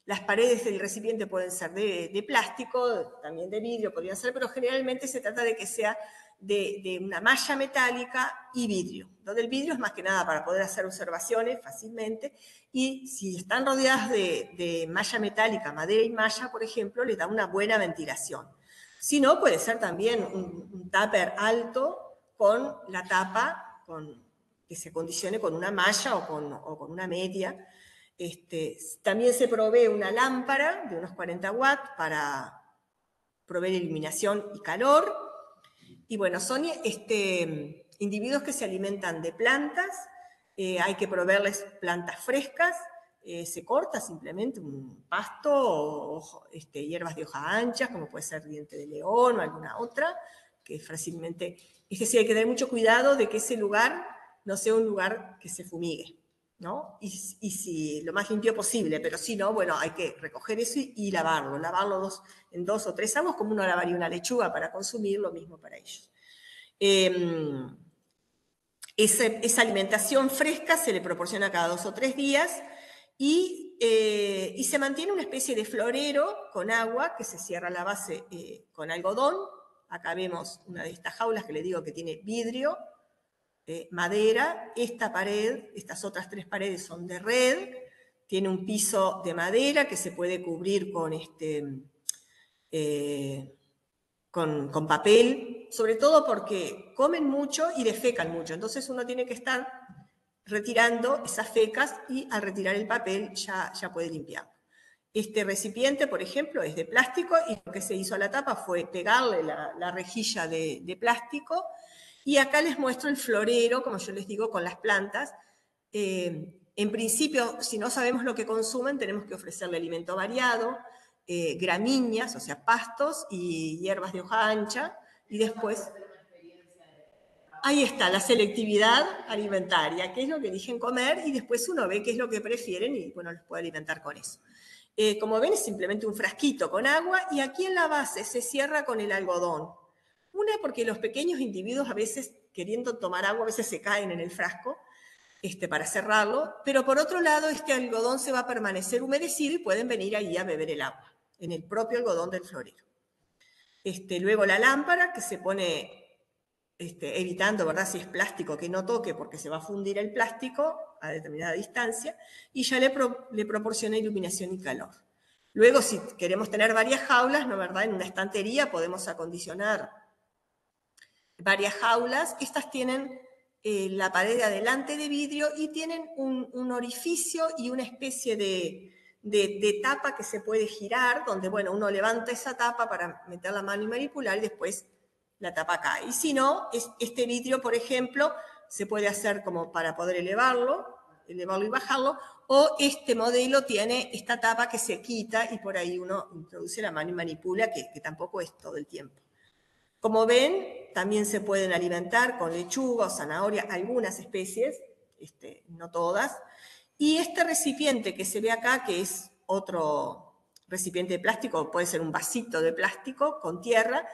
las paredes del recipiente pueden ser de plástico, también de vidrio podrían ser, pero generalmente se trata de que sea de una malla metálica y vidrio. Donde el vidrio es más que nada para poder hacer observaciones fácilmente, y si están rodeadas de malla metálica, madera y malla, por ejemplo, les da una buena ventilación. Si no, puede ser también un tupper alto con la tapa, que se condicione con una malla o con una media. También se provee una lámpara de unos 40 watts para proveer iluminación y calor. Y bueno, son individuos que se alimentan de plantas, hay que proveerles plantas frescas, se corta simplemente un pasto o hierbas de hoja ancha, como puede ser diente de león o alguna otra, que fácilmente, sí, hay que tener mucho cuidado de que ese lugar no sea un lugar que se fumigue, ¿no? Y si lo más limpio posible, pero si no, bueno, hay que recoger eso y lavarlo en 2 o 3 aguas, como uno lavaría una lechuga para consumir, lo mismo para ellos. Esa alimentación fresca se le proporciona cada 2 o 3 días, y se mantiene una especie de florero con agua que se cierra la base con algodón. Acá vemos una de estas jaulas que le digo que tiene vidrio, madera. Esta pared, estas otras 3 paredes son de red, tiene un piso de madera que se puede cubrir con papel, sobre todo porque comen mucho y defecan mucho, entonces uno tiene que estar retirando esas fecas, y al retirar el papel ya puede limpiarlo. Este recipiente, por ejemplo, es de plástico, y lo que se hizo a la tapa fue pegarle la rejilla de plástico, y acá les muestro el florero, como yo les digo, con las plantas. En principio, si no sabemos lo que consumen, tenemos que ofrecerle alimento variado, gramíneas, o sea, pastos y hierbas de hoja ancha, y después... Ahí está, la selectividad alimentaria, qué es lo que eligen comer, y después uno ve qué es lo que prefieren y, bueno, los puede alimentar con eso. Como ven, es simplemente un frasquito con agua, y aquí en la base se cierra con el algodón. Una, porque los pequeños individuos a veces, queriendo tomar agua, a veces se caen en el frasco para cerrarlo, pero por otro lado, este algodón se va a permanecer humedecido y pueden venir ahí a beber el agua, en el propio algodón del florero. Luego la lámpara, que se pone evitando, ¿verdad?, si es plástico, que no toque porque se va a fundir el plástico a determinada distancia, y ya le proporciona iluminación y calor. Luego, si queremos tener varias jaulas, ¿no, verdad?, en una estantería podemos acondicionar varias jaulas. Estas tienen la pared de adelante de vidrio y tienen un orificio y una especie de tapa que se puede girar, donde, bueno, uno levanta esa tapa para meter la mano y manipular, y después la tapa cae. Y si no, este vidrio, por ejemplo, se puede hacer como para poder elevarlo y bajarlo, o este modelo tiene esta tapa que se quita y por ahí uno introduce la mano y manipula, que tampoco es todo el tiempo. Como ven, también se pueden alimentar con lechuga o zanahoria, algunas especies, no todas. Y este recipiente que se ve acá, que es otro recipiente de plástico, puede ser un vasito de plástico con tierra,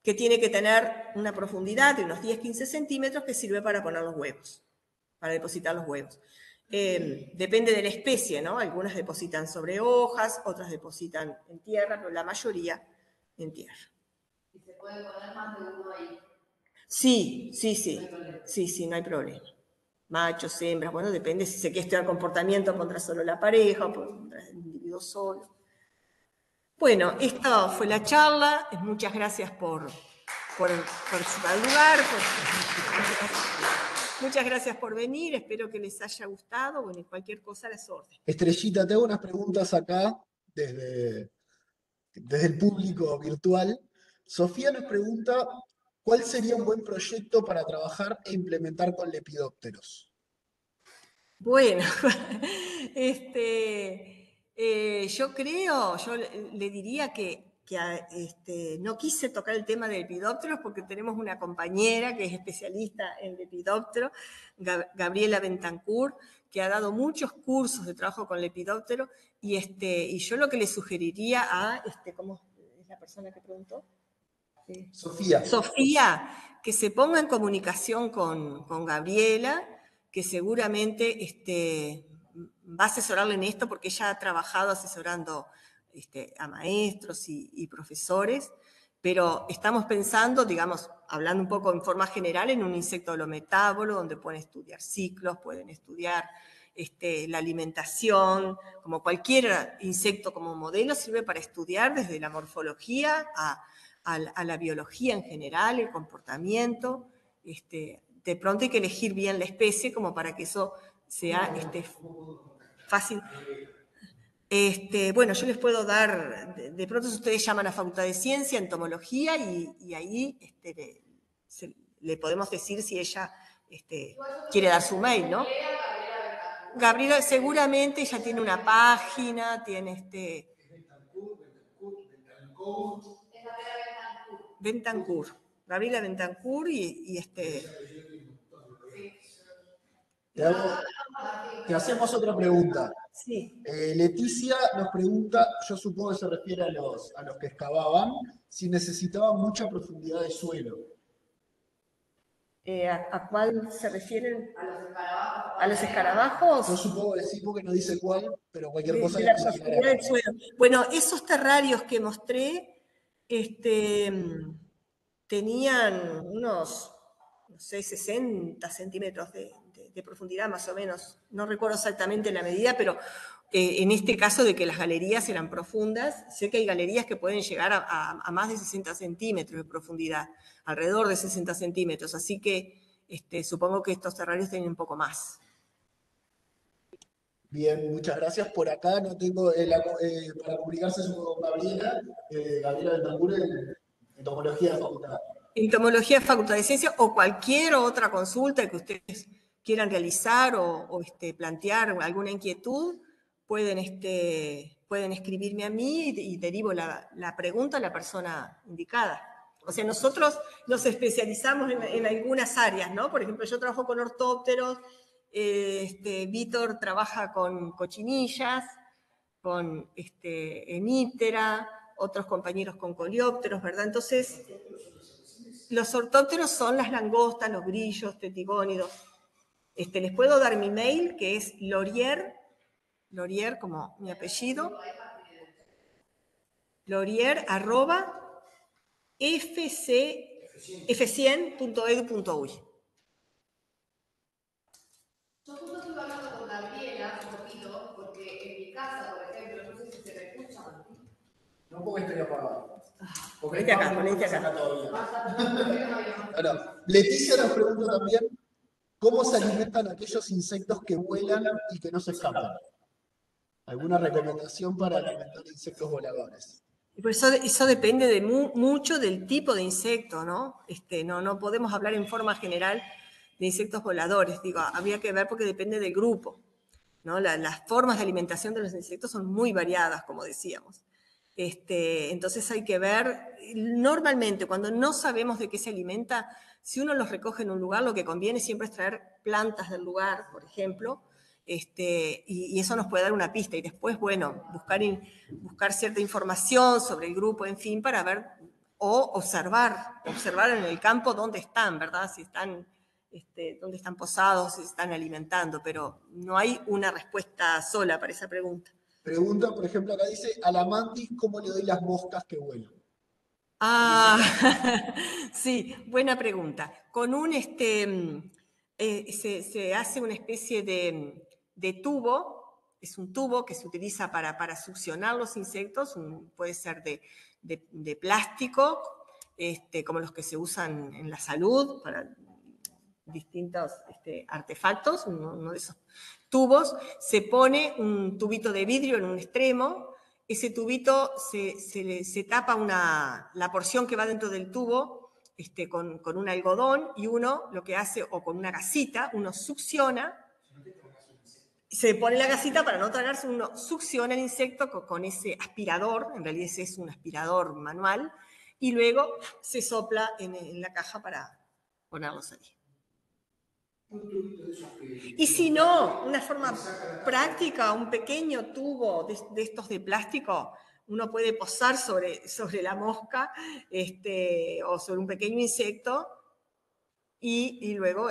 que tiene que tener una profundidad de unos 10-15 centímetros, que sirve para poner los huevos, para depositar los huevos. Depende de la especie, ¿no? Algunas depositan sobre hojas, otras depositan en tierra, pero la mayoría en tierra. ¿Y se puede poner más de uno ahí? Sí, no hay problema. Machos, hembras, bueno, depende si se quiere estudiar comportamiento contra solo la pareja o contra el individuo solo. Bueno, esta fue la charla. Muchas gracias por participar del lugar. Muchas gracias por venir. Espero que les haya gustado. Bueno, y cualquier cosa a las órdenes. Estrellita, te hago unas preguntas acá desde el público virtual. Sofía nos pregunta, ¿cuál sería un buen proyecto para trabajar e implementar con lepidópteros? Bueno, yo le diría que no quise tocar el tema de lepidópteros porque tenemos una compañera que es especialista en lepidópteros, Gabriela Bentancur, que ha dado muchos cursos de trabajo con lepidópteros, y yo lo que le sugeriría a, ¿cómo es la persona que preguntó? Sofía, que se ponga en comunicación con Gabriela, que seguramente va a asesorarle en esto porque ella ha trabajado asesorando a maestros y profesores, pero estamos pensando, digamos, hablando un poco en forma general, en un insecto holometábolo, donde pueden estudiar ciclos, pueden estudiar la alimentación, como cualquier insecto como modelo, sirve para estudiar desde la morfología a la biología en general, el comportamiento. De pronto hay que elegir bien la especie como para que eso sea fácil. Bueno, yo les puedo dar, de pronto ustedes llaman a Facultad de Ciencia, Entomología, y ahí le podemos decir si ella quiere dar su mail, ¿no? Gabriela seguramente ella tiene una página, tiene Bentancur, Gabriela Bentancur Te hacemos otra pregunta. Sí. Leticia nos pregunta, yo supongo que se refiere a los que excavaban, si necesitaban mucha profundidad de suelo. ¿A cuál se refieren? ¿A los escarabajos? Yo supongo que sí, porque no dice cuál, pero cualquier cosa de la profundidad del suelo. Bueno, esos terrarios que mostré tenían unos, no sé, 60 centímetros de profundidad más o menos. No recuerdo exactamente la medida, pero en este caso de que las galerías eran profundas, sé que hay galerías que pueden llegar a más de 60 centímetros de profundidad, alrededor de 60 centímetros, así que supongo que estos terrarios tienen un poco más. Bien, muchas gracias. Por acá no tengo, para comunicarse con Gabriela, Gabriela Bentancur en Entomología de Facultad. Entomología de Facultad de Ciencia o cualquier otra consulta que ustedes quieran realizar o plantear alguna inquietud, pueden escribirme a mí y derivo la pregunta a la persona indicada. O sea, nosotros nos especializamos en algunas áreas, ¿no? Por ejemplo, yo trabajo con ortópteros, Víctor trabaja con cochinillas, con hemíptera, otros compañeros con coleópteros, ¿verdad? Entonces, los ortópteros son las langostas, los grillos, tetigónidos. Les puedo dar mi mail, que es Laurier como mi apellido, Laurier@fc f100.edu.uy. Yo justo estuve hablando con Gabriela un poquito, porque en mi casa, por ejemplo, no sé si se me escucha. No, porque estoy apagado. Ponete acá, ponete acá. Ahora, Leticia nos pregunta también cómo se alimentan aquellos insectos que vuelan y que no se escapan. ¿Alguna recomendación para alimentar insectos voladores? Por eso depende de mucho del tipo de insecto, ¿no? No podemos hablar en forma general de insectos voladores. Digo, habría que ver porque depende del grupo, ¿no? Las formas de alimentación de los insectos son muy variadas, como decíamos. Entonces hay que ver, normalmente cuando no sabemos de qué se alimenta, si uno los recoge en un lugar, lo que conviene siempre es traer plantas del lugar, por ejemplo, y eso nos puede dar una pista. Y después, bueno, buscar cierta información sobre el grupo, en fin, para ver, o observar en el campo dónde están, ¿verdad? Si están, dónde están posados, si se están alimentando, pero no hay una respuesta sola para esa pregunta. Pregunta, por ejemplo, acá dice, a la mantis, ¿cómo le doy las moscas que vuelan? Ah, sí, buena pregunta. Con se hace una especie de tubo, es un tubo que se utiliza para succionar los insectos, puede ser de plástico, como los que se usan en la salud, para distintos artefactos, uno de esos tubos, se pone un tubito de vidrio en un extremo, ese tubito se tapa la porción que va dentro del tubo con un algodón y uno lo que hace, o con una gasita, uno succiona, se pone la gasita para no tragarse, uno succiona el insecto con ese aspirador, en realidad ese es un aspirador manual, y luego se sopla en la caja para ponerlos ahí. Y si no, una forma práctica, un pequeño tubo de estos de plástico, uno puede posar sobre la mosca o sobre un pequeño insecto y luego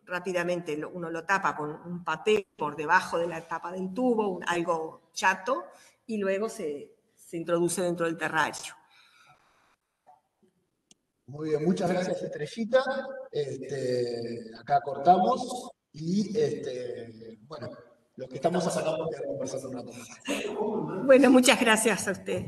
rápidamente uno lo tapa con un papel por debajo de la tapa del tubo, algo chato, y luego se introduce dentro del terrario. Muy bien, muchas gracias, Estrellita. Acá cortamos y, bueno, los que estamos acá vamos a quedar conversando un rato más. Bueno, muchas gracias a usted.